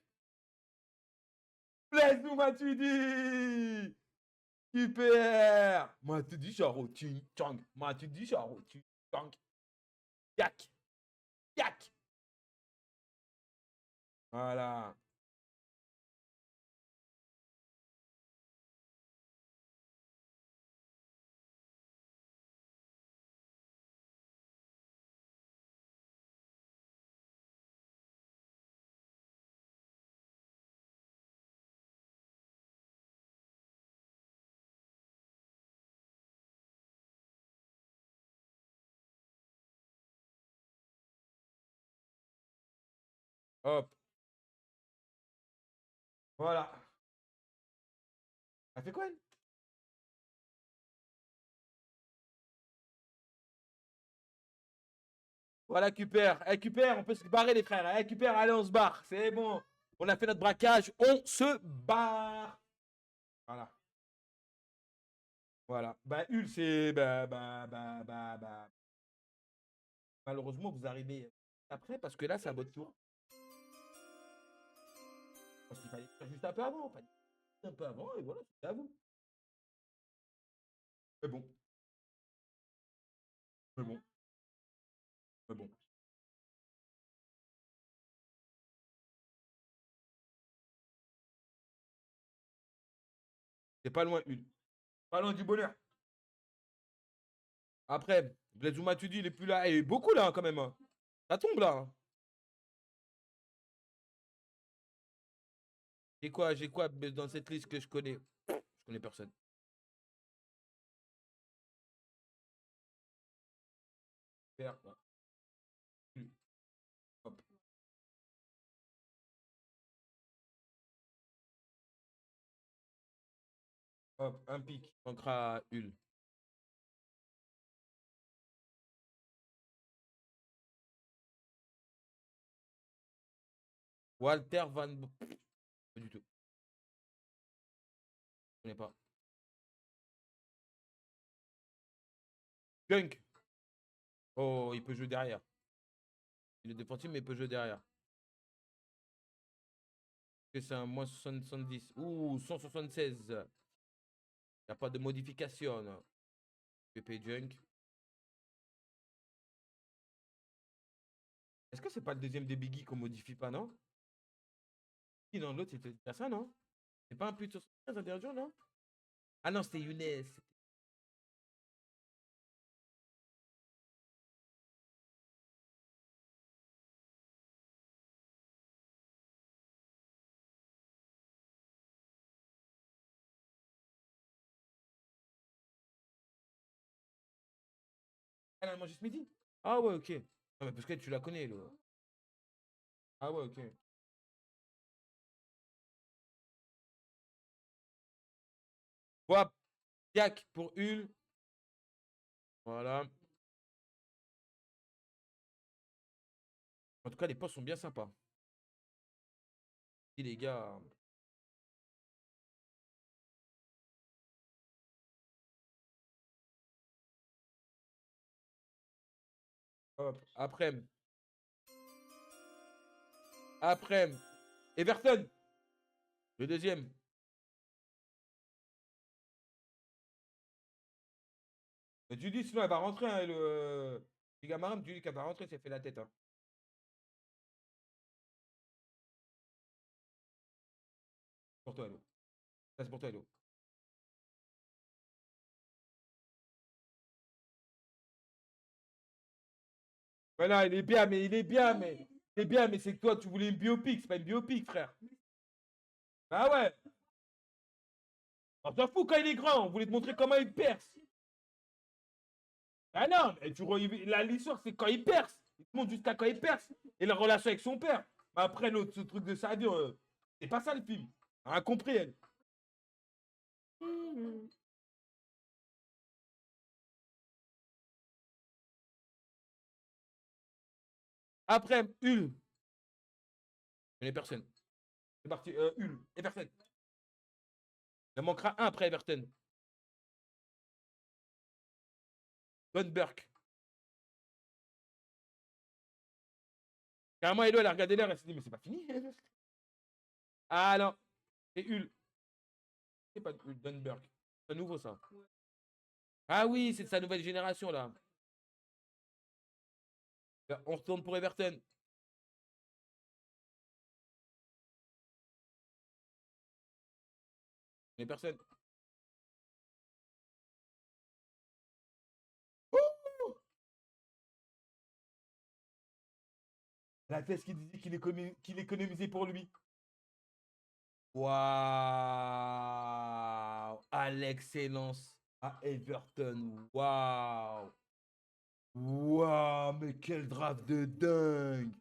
Laisse-nous, m'as-tu dit? QPR. Moi, tu dis genre, tu tchang. Moi, tu dis genre, tu tchang. Yak. Yak. Voilà. Hop. Voilà. Elle fait quoi, elle? Voilà, Cuper. Eh, Cuper, on peut se barrer, les frères. Eh, Cuper, allez, on se barre. C'est bon. On a fait notre braquage. On se barre. Voilà. Voilà. Bah, Hul, c'est. Malheureusement, vous arrivez après parce que là, c'est à votre tour. Parce qu'il fallait faire juste un peu avant. Fallait un peu avant et voilà, c'est à vous. Mais bon. Mais bon. Mais bon. C'est pas loin, Hul. Pas loin du bonheur. Après, Blaise Matuidi, il est plus là. Et beaucoup là, hein, quand même, hein. Ça tombe là, hein. J'ai quoi dans cette liste que je connais? Je connais personne. Vert, ouais. Hop. Hop, un pic. Manquera Hull. Walter Van... Pas du tout. Je connais pas. Gunk. Oh, il peut jouer derrière. Il est défensif, mais il peut jouer derrière. C'est un moins 70. Ouh, 176. Il n'y a pas de modification. PP Junk. Est-ce que c'est pas le deuxième des Biggie qu'on modifie pas, non? Si, non, l'autre, c'était déjà ça, non? C'est pas un plus de 75 intervention, non? Ah non, c'était Younes. Elle a mangé ce midi? Ah ouais, ok. Ah, mais parce que tu la connais, là. Ah ouais, ok. Wap, Yak pour Hull. Voilà. En tout cas, les postes sont bien sympas. Et les gars. Hop, après. Après. Everton. Le deuxième. Mais tu dis, sinon elle va rentrer, hein, le Gamaram, tu dis qu'elle va rentrer, c'est fait la tête. Hein. Pour toi, Hello. Ça, c'est pour toi, Hello. Voilà, il est bien, mais il est bien, mais. Il est bien, mais c'est que toi, tu voulais une biopic, c'est pas une biopic, frère. Ah ouais. On s'en fout quand il est grand, on voulait te montrer comment il perce. Ah non, mais l'histoire, c'est quand il perce. Il te montre jusqu'à quand il perce. Et la relation avec son père. Mais après, l'autre, ce truc de Sadio, c'est pas ça le film. Elle a compris, elle. Après, Hull. Je connais personne. C'est parti, Hull. Everton. Il en manquera un après Everton. Gunberg. Carrément, Elo, elle a regardé l'heure, elle s'est dit, mais c'est pas fini. Ah non. Et Hull. C'est pas Hull, Dunberg. C'est nouveau, ça. Ah oui, c'est de sa nouvelle génération, là. On retourne pour Everton. Mais personne. La thèse qui disait qu'il économisait pour lui. Waouh! À l'excellence. À Everton. Waouh! Waouh! Mais quel draft de dingue!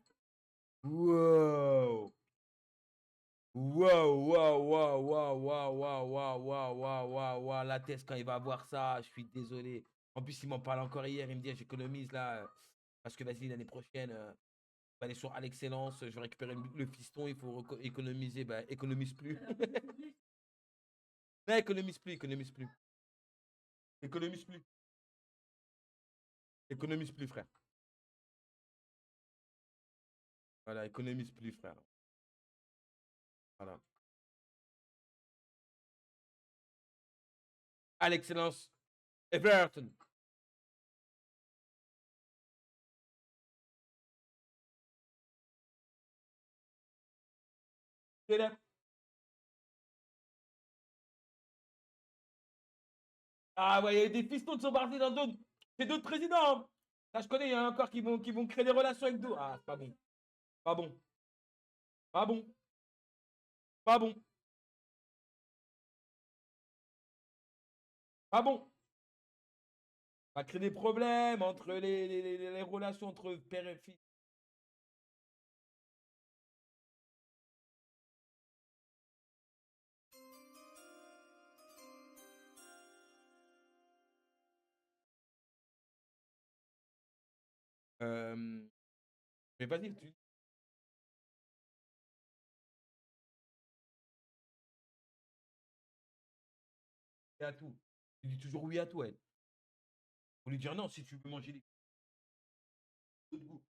Waouh! Waouh, waouh, waouh, waouh, waouh, waouh, waouh, waouh, waouh, waouh, waouh, la thèse quand il va voir ça, je suis désolé. En plus, il m'en parle encore hier, il me dit, ah, j'économise là, parce que vas-y, l'année prochaine, on va aller sur à l'excellence, je vais récupérer le fiston, il faut économiser, bah, économise plus. Non, économise plus, économise plus. Économise plus. Économise plus, frère. Voilà, économise plus, frère. Voilà. À l'excellence, Everton. C'est là. Ah ouais, il y a des fistons qui sont partis dans d'autres. C'est d'autres présidents. Hein. Là, je connais, il y en a encore qui vont créer des relations avec d'autres. Ah, c'est pas bon. Pas bon. Pas bon. Pas bon. Ah bon? Ça crée des problèmes entre les relations entre père et fils. Mais vas-y, tu dis à tout. Tu dis toujours oui à tout, elle. Faut lui dire non si tu veux manger des autres goûts.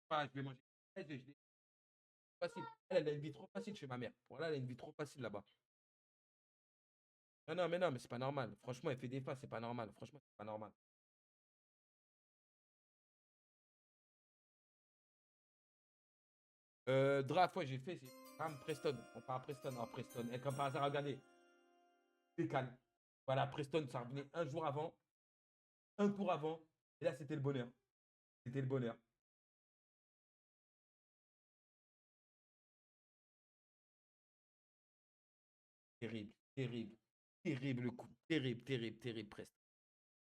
Pas, je vais manger. Je l'ai facile. Elle a une vie trop facile chez ma mère. Voilà, elle a une vie trop facile là-bas. Non, non, mais c'est pas normal. Franchement, elle fait des faces, c'est pas normal. Franchement, c'est pas normal. Draft, ouais, j'ai fait, c'est Preston. On part à Preston. Ah, Preston. Et comme par hasard, regardez, c'est calme. Voilà, Preston, ça revenait un jour avant, un tour avant. Et là, c'était le bonheur. C'était le bonheur. Terrible, terrible, terrible coup. Terrible, terrible, terrible, Preston.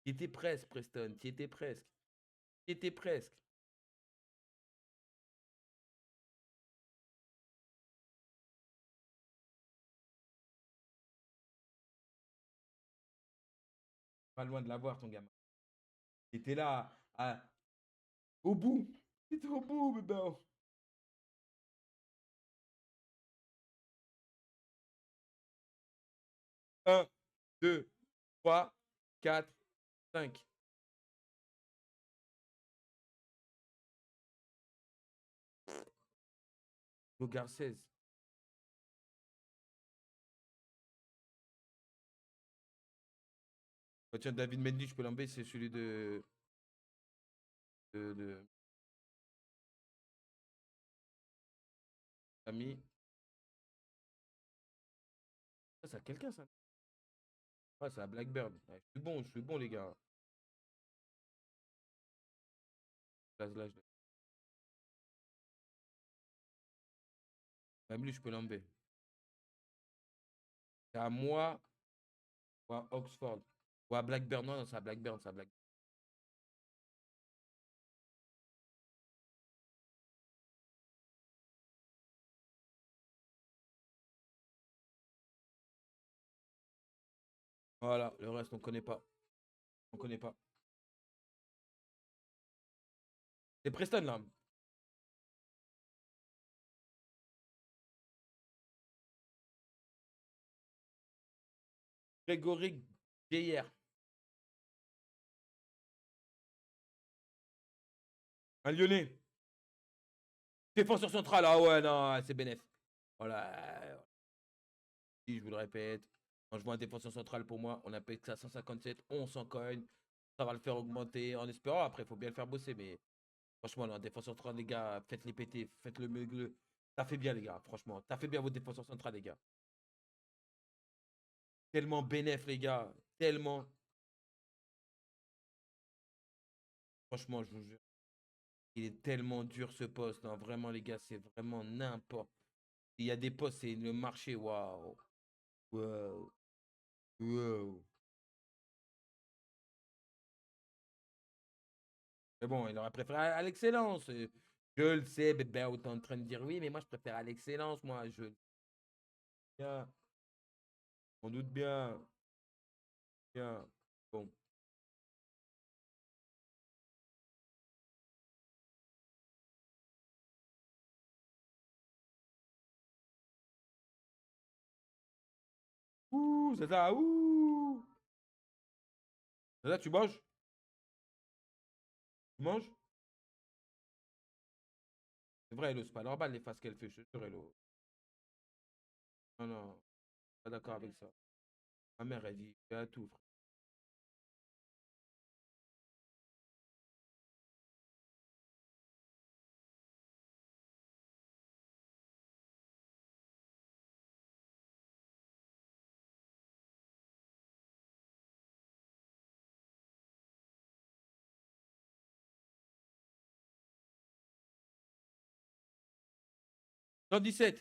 Tu étais presque, Preston. Tu étais presque. Tu étais presque. Pas loin de l'avoir, ton gamin. Tu étais là, au bout. Tu étais au bout, bébé. 1, 2, 3, 4, 5. Logar 16. Oh, tiens, David Mendy, je peux l'enlever, c'est celui de Ami. Ça, c'est à quelqu'un, ça. Ouais, c'est à Blackbird. Ouais, je suis bon, les gars. Là, même lui, je peux l'enlever. C'est à moi ou à Oxford. Ou à Blackburn. Non, non, c'est à Blackburn, c'est à Blackburn. Voilà, le reste, on connaît pas. On connaît pas. C'est Preston, là. Grégory Geyer. Un Lyonnais. Défenseur central. Ah ouais, non, c'est bénef. Voilà. Si, je vous le répète. Quand je vois un défenseur central, pour moi, on appelle ça 157. On s'en cogne. Ça va le faire augmenter en espérant. Après, il faut bien le faire bosser. Mais franchement, là, défenseur central, les gars, faites-les péter. Faites-le meugle. Ça fait bien, les gars. Franchement, ça fait bien vos défenseurs centrales, les gars. Tellement bénef, les gars. Tellement. Franchement, je vous jure. Il est tellement dur ce poste. Non, vraiment, les gars, c'est vraiment n'importe. Il y a des postes, c'est le marché. Waouh. Waouh. Waouh. Mais bon, il aurait préféré à l'excellence. Je le sais, bébé, autant en train de dire oui, mais moi, je préfère à l'excellence. Moi, je. Bien. On doute bien. Bien. Bon. Ouh, c'est ça. Ouh. C'est ça, tu manges? Tu manges? C'est vrai, Hello, c'est pas normal les faces qu'elle fait, je te jure, Hello. Non, non, pas d'accord avec ça. Ma mère, elle dit, fais à tout, frère. 117.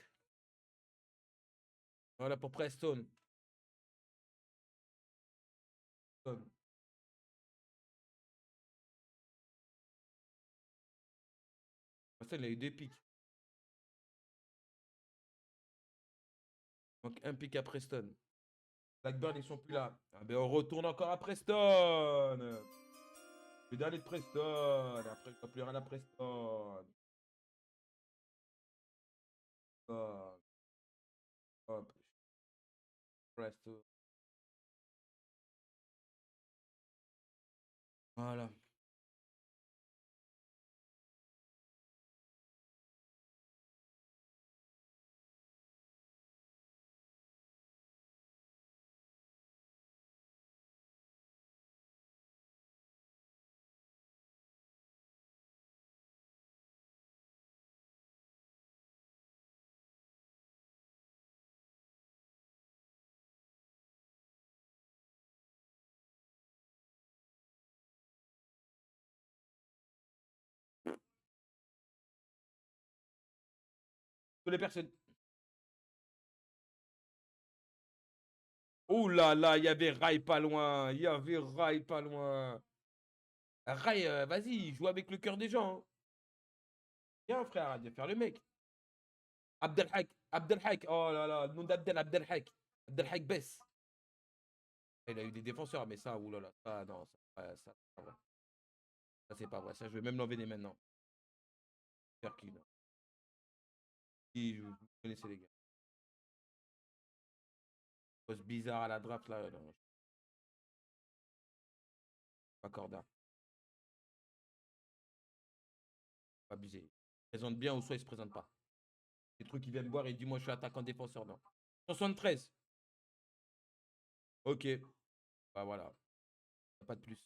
Voilà pour Preston. Preston. Preston, il a eu 2 pics. Donc un pic à Preston. Blackburn, ils sont plus là. Ah ben on retourne encore à Preston. Le dernier de Preston. Après, il n'y a plus rien à Preston. Hop, hop. Preston. Voilà. Toutes les personnes. Oh là là, il y avait Rai pas loin. Il y avait Rai pas loin. Rai, vas-y, joue avec le cœur des gens, hein. Viens, frère, arrête de faire le mec. Abdelhak, Abdelhak. Oh là là, le nom Abdelhak. Abdelhak Bess. Il a eu des défenseurs, mais ça, oulala. Ça, non, ça, c'est pas vrai. Ça, c'est pas vrai. Ça, je vais même l'enlever maintenant. Faire qui, là. Qui, vous connaissez les gars. Pose bizarre à la draft, là. Non, pas corda. Pas abusé. Il se présente bien ou soit il se présente pas. Des trucs qui viennent boire et il dit moi je suis attaquant défenseur. Non. 73. Ok. Bah voilà. Y a pas de plus.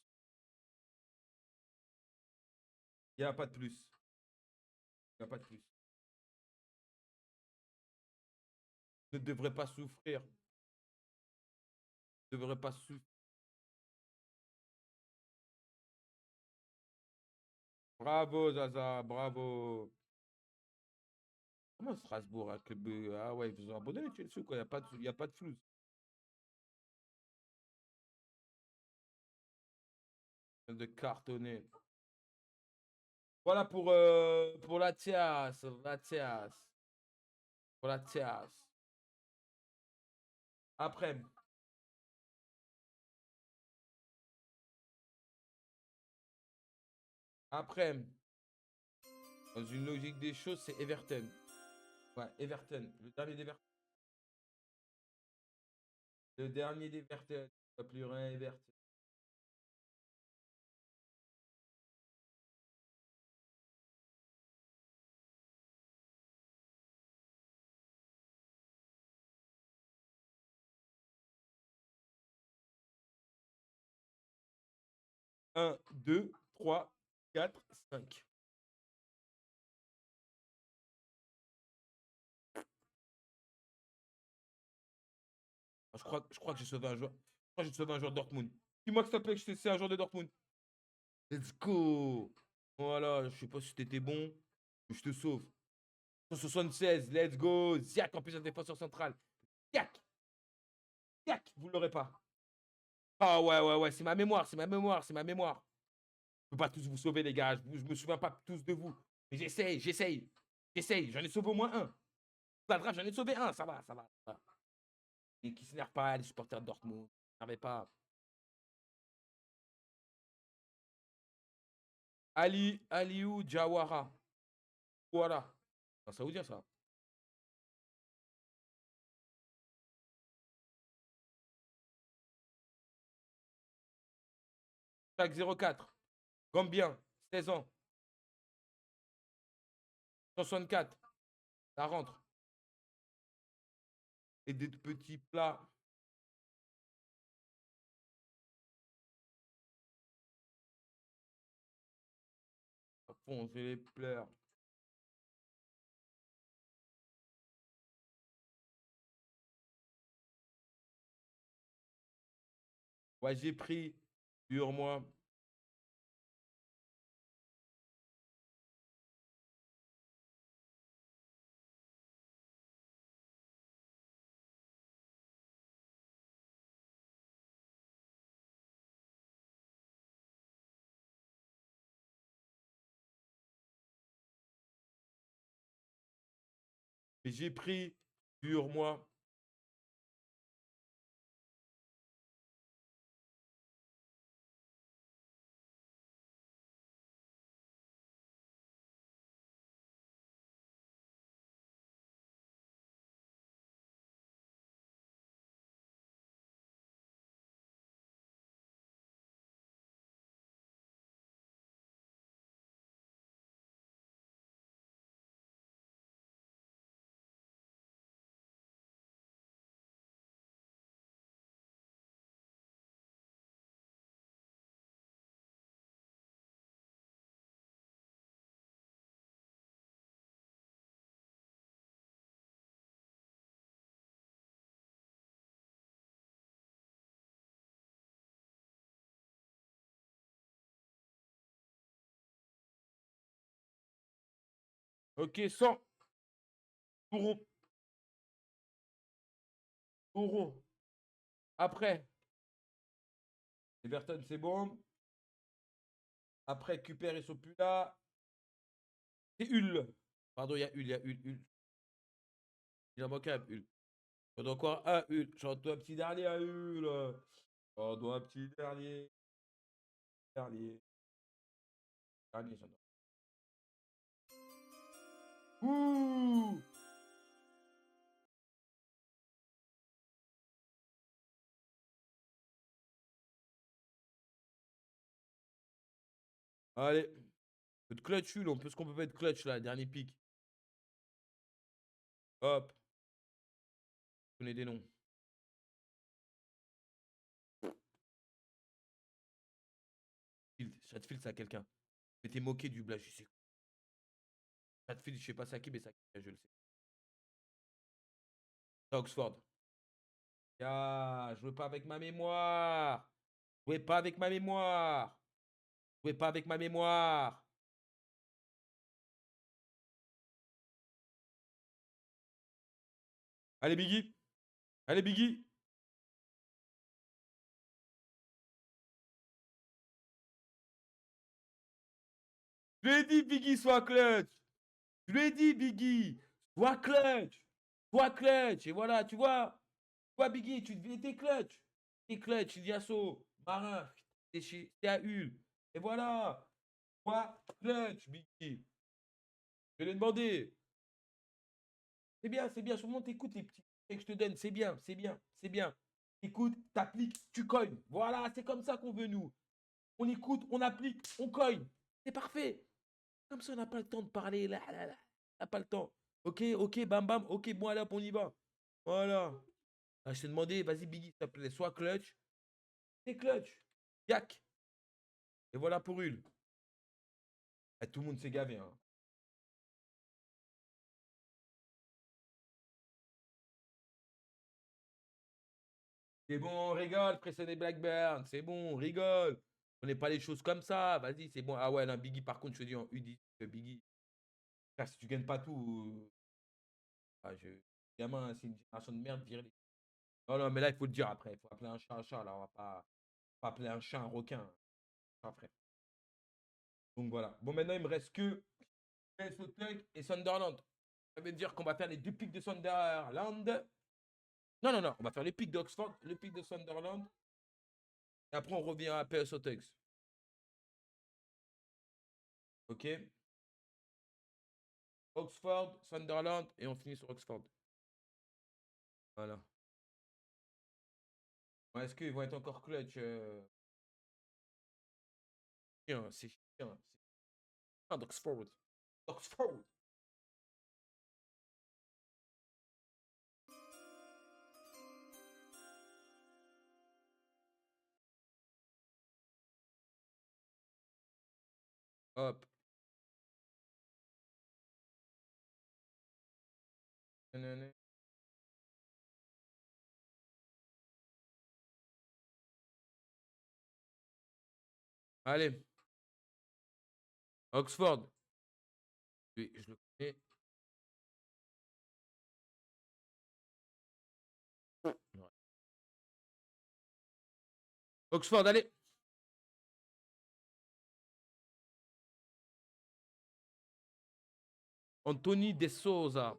Y a pas de plus. Y a pas de plus. Ne devrait pas souffrir. Ne devrait pas souffrir. Bravo Zaza, bravo. Comment Strasbourg, un club. Ah ouais, ils ont abandonné Chelsea quoi. Y a pas de flou. De cartonner. Voilà pour la Thias. La Thias. Pour la Thias. Après. Après. Dans une logique des choses, c'est Everton. Ouais, Everton. Le dernier d'Everton. Le dernier d'Everton. Pas plus rien, Everton. Un, 2, 3, 4, 5. Je crois que j'ai sauvé un joueur. Je crois que j'ai sauvé un joueur de Dortmund. Dis-moi que s'il te plaît, que c'est un joueur de Dortmund. Let's go. Voilà, je sais pas si t'étais bon, mais je te sauve. 176, let's go. Ziak en plus un défenseur central. Ziak, Ziak, vous l'aurez pas. Ah ouais, ouais, ouais, c'est ma mémoire, c'est ma mémoire, c'est ma mémoire. Je peux pas tous vous sauver, les gars. Je me souviens pas tous de vous. Mais j'essaye. J'en ai sauvé au moins un. La draft, j'en ai sauvé un, ça va, ça va. Ça va. Et qui s'énerve pas, les supporters de Dortmund. N'avait pas. Aliou Jawara. Voilà. C'est un saoudien, ça. Tag 04. Gambien, 16 ans. 164. Ça rentre. Et des petits plats. À fond, c'est les pleurs. Ouais, j'ai pris. Sur moi. Et j'ai pris sur moi. Ok, 100. Taureau. Taureau. Après, Everton, c'est bon. Après, Cuper, ils sont plus là. C'est Hull. Pardon, il y a Hull, il y a Hull. Il en manque un, Hull. J'en dois encore un Hull. J'en dois un petit dernier à Hull. J'en dois un petit dernier. Dernier. Dernier, j'en dois. Ouh! Allez. Notre clutch, Hull. Est-ce qu'on peut pas être clutch là? Dernier pic. Hop. Je connais des noms. Chatfield, c'est à quelqu'un. J'étais moqué du blague. Je sais. Chatfield, je sais pas c'est à qui, mais c'est à qui, je le sais. C'est à Oxford. Ah, jouez pas avec ma mémoire. Jouez pas avec ma mémoire. Jouez pas avec ma mémoire. Allez, Biggie. Allez, Biggie. Je lui ai dit, Biggie, sois clutch. Je lui ai dit, Biggie, sois clutch. Sois clutch. Et voilà, tu vois. Tu vois, Biggie, tu étais clutch. T'es clutch, Iliasso, Marin. T'es à Hull. Et voilà. Sois clutch, Biggie. Je l'ai demandé. C'est bien, c'est bien. Sûrement, t'écoutes les petits conseils que je te donne. C'est bien, c'est bien, c'est bien. Écoute, t'appliques, tu cognes. Voilà, c'est comme ça qu'on veut, nous. On écoute, on applique, on cogne. C'est parfait. Comme ça, on n'a pas le temps de parler. Là, là, là. On n'a pas le temps. Ok, ok, bam, bam. Ok, bon, allez, hop, on y va. Voilà. Ah, je t'ai demandé, vas-y, Biggie, s'il te plaît, sois clutch. C'est clutch. Yak. Et voilà pour Hull. Ah, tout le monde s'est gavé, hein. C'est bon, on rigole, Preston et Blackburn. C'est bon, on rigole. On n'est pas les choses comme ça. Vas-y, c'est bon. Ah ouais, non, Biggie, par contre, je te dis en U10, Biggie. Frère, si tu gagnes pas tout, ah, gamin, c'est une génération de merde, virée. Non, non, mais là, il faut le dire après. Il faut appeler un chat, là. On va pas appeler un chat un requin. Ah, frère. Donc voilà. Bon, maintenant, il me reste que Southampton et Sunderland. Ça veut dire qu'on va faire les deux pics de Sunderland. Non, non, non. On va faire les pics d'Oxford, le pic de Sunderland. Et après, on revient à PS Tex. OK? Oxford, Sunderland, et on finit sur Oxford. Voilà. Ouais, est-ce qu'ils vont être encore clutch chiant, c'est chiant. C'est chiant d'Oxford. Oxford. Hop. Nanana. Allez. Oxford. Oui, je le connais. Ouais. Oxford, allez. Anthony De Souza.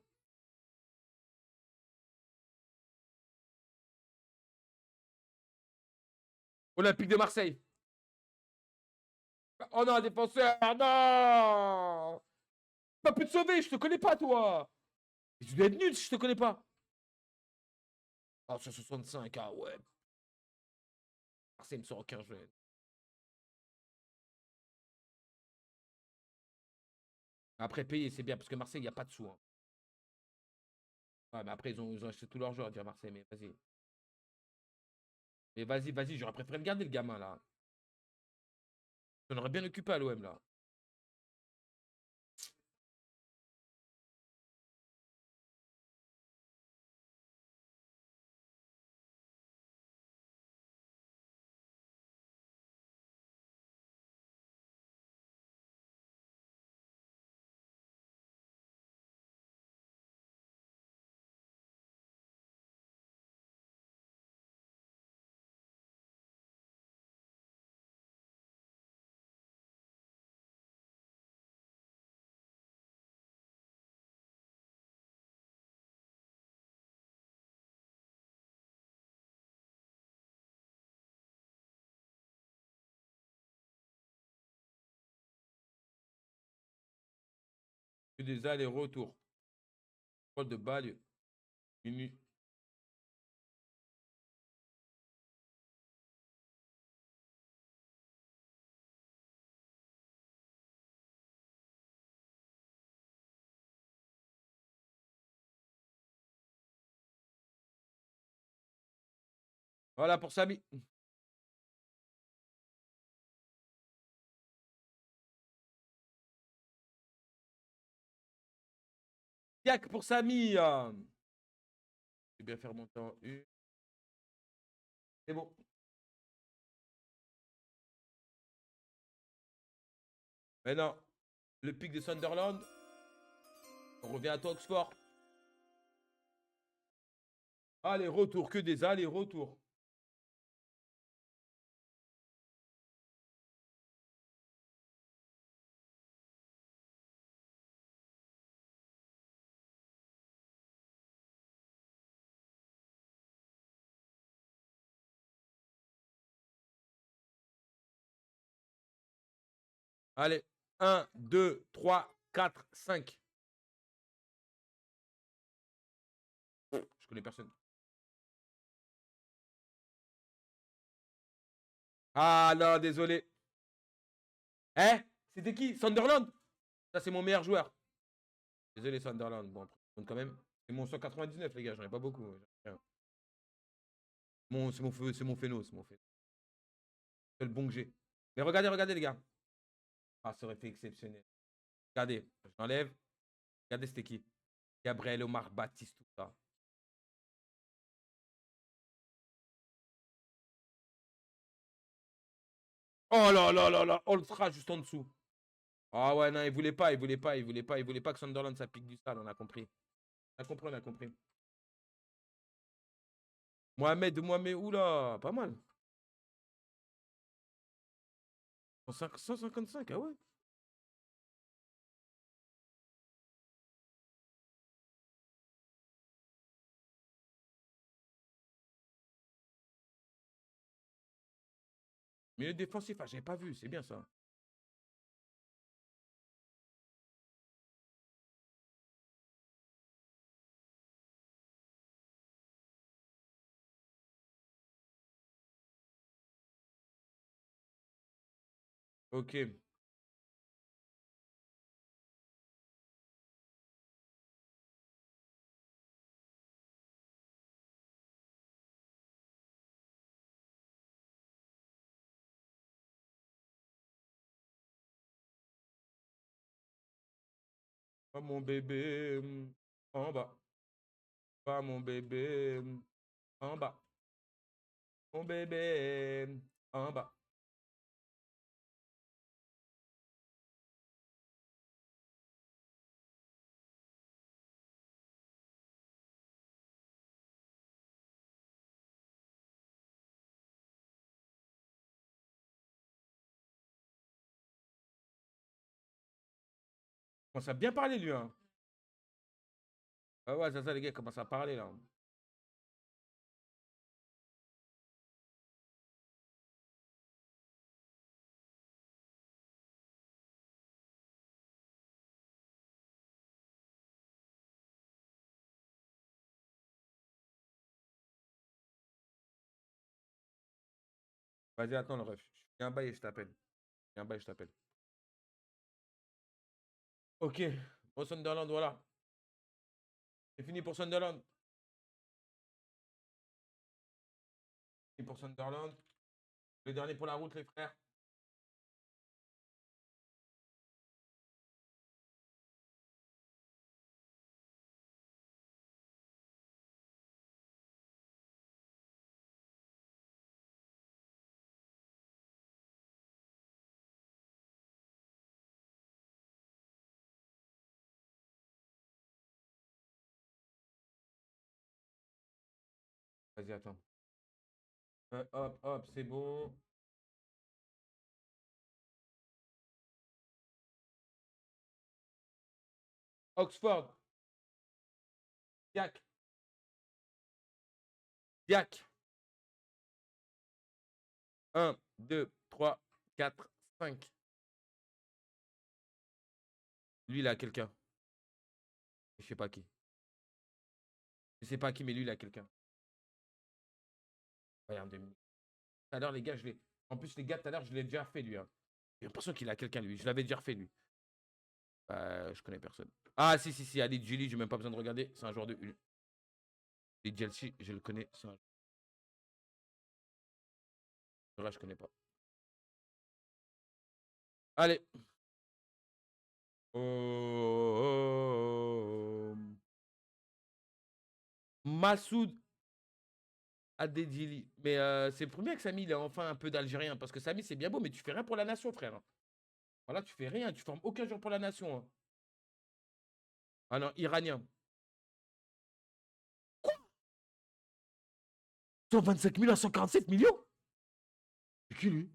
Olympique de Marseille. Oh non, un défenseur, non! Pas pu te sauver, je te connais pas, toi! Tu dois être nul si je te connais pas. Oh, 165, ah ouais. Marseille me sort aucun jeu. Après, payer, c'est bien, parce que Marseille, il n'y a pas de sous. Hein. Ouais, mais après, ils ont acheté tous leurs joueurs, à dire Marseille, mais vas-y. Mais vas-y, vas-y, j'aurais préféré le garder, le gamin, là. On aurait bien occupé à l'OM, là. Que des allers-retours. Contrôle de balle. Minute. Voilà pour Samy. Yak pour Samy. Je vais bien faire mon temps. C'est bon. Maintenant, le pic de Sunderland. On revient à toi, Oxford. Allez-retour, que des allers-retours. Allez, 1, 2, 3, 4, 5. Je connais personne. Ah non, désolé. Eh, c'était qui? Sunderland? Ça, c'est mon meilleur joueur. Désolé, Sunderland. Bon, après, quand même. C'est mon 199, les gars. J'en ai pas beaucoup. C'est mon phéno. C'est mon phéno. C'est le bon que j'ai. Mais regardez, regardez, les gars. Ah, ça aurait été exceptionnel. Regardez, j'enlève. Regardez, c'était qui? Gabriel Omar Baptiste, tout ça. Oh là là là là. Ultra juste en dessous. Ah ouais, non, il voulait pas, il voulait pas, il voulait pas, il voulait pas que Sunderland ça pique du sale, on a compris. On a compris, on a compris. Mohamed, oula, pas mal. 155, ah ouais. Milieu défensif, ah, j'avais pas vu, c'est bien ça. Ok. Pas mon bébé, en bas. Pas mon bébé, en bas. Mon bébé, en bas. Il commence à bien parler, lui, hein. Ah ouais, c'est ça, les gars, il commence à parler, là. Vas-y, attends, le ref. Je fais un bail et je t'appelle. Je fais un bail et je t'appelle. Ok. Pour Sunderland, voilà. C'est fini pour Sunderland. Fini pour Sunderland. Le dernier pour la route, les frères. Vas-y, attends. Hop, hop, c'est bon. Oxford. Diac. Diac. 1, 2, 3, 4, 5. Lui, il a quelqu'un. Je sais pas qui. Je sais pas qui, mais lui, il a quelqu'un. Regarde, tout à l'heure, les gars, je l'ai. En plus, les gars, tout à l'heure, je l'ai déjà fait, lui. Hein. J'ai l'impression qu'il a quelqu'un, lui. Je l'avais déjà refait, lui. Je connais personne. Ah, si, si, si. Ali Djili, j'ai même pas besoin de regarder. C'est un joueur de U. Ali Chelsea, je le connais. Là, je connais pas. Allez. Oh. Massoud Adedili. Mais c'est pour bien que Samy, il a enfin un peu d'Algérien. Parce que Samy, c'est bien beau, mais tu fais rien pour la nation, frère. Hein. Voilà, tu fais rien. Tu formes aucun jour pour la nation. Hein. Ah non, iranien. 125 000 à 147 millions. C'est qui, lui?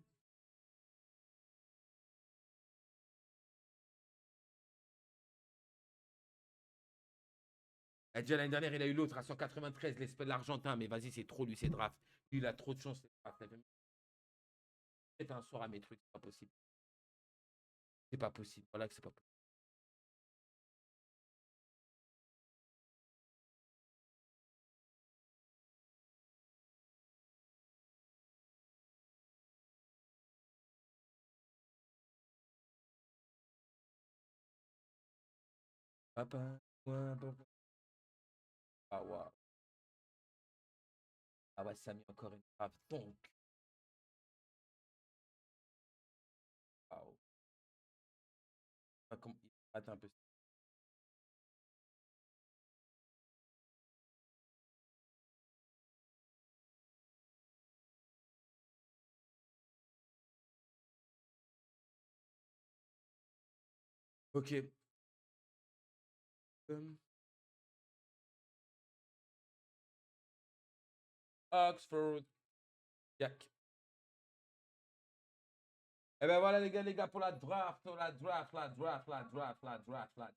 Déjà l'année dernière, il a eu l'autre à 193, l'espèce de l'Argentin. Mais vas-y, c'est trop, lui, c'est draft. Lui, il a trop de chance. Peut-être un soir à mes trucs, c'est pas possible. C'est pas possible. Voilà que c'est pas possible. Papa, papa. Ah, ouais. Ah ouais, ça a mis encore une grave. Donc. Waouh. Attends un peu. Ok. Oxford. Yak. Eh ben voilà les gars, pour la draft, la draft, la draft, la draft, la draft, la.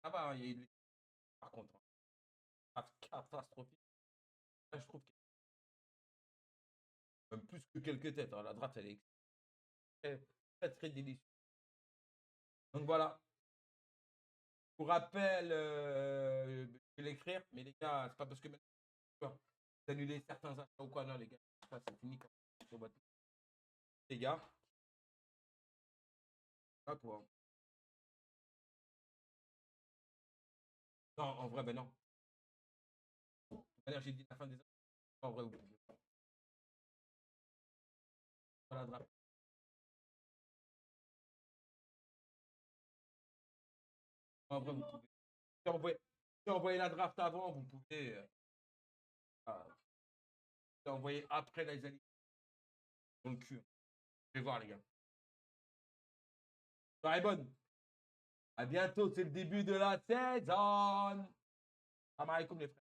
Ça va, hein, il y a eu par contre. Draft catastrophique. Là, je trouve qu'il y a même plus que quelques têtes. Hein. La draft, elle est très, très, très délicieuse. Donc voilà. Pour rappel, je vais l'écrire, mais les gars, c'est pas parce que maintenant, vous annulez certains achats ou quoi, non, les gars, c'est fini quand les gars. Pas quoi. Non, en vrai, ben non. D'ailleurs, j'ai dit la fin des achats. En vrai, vous pouvez. Dans la draft. En vrai, vous pouvez. Si envoyez la draft avant, vous pouvez. Envoyer après les alliés dans le cul. Je vais voir, les gars. Soirée bonne. À bientôt, c'est le début de la saison. Salam alaikum, les frères.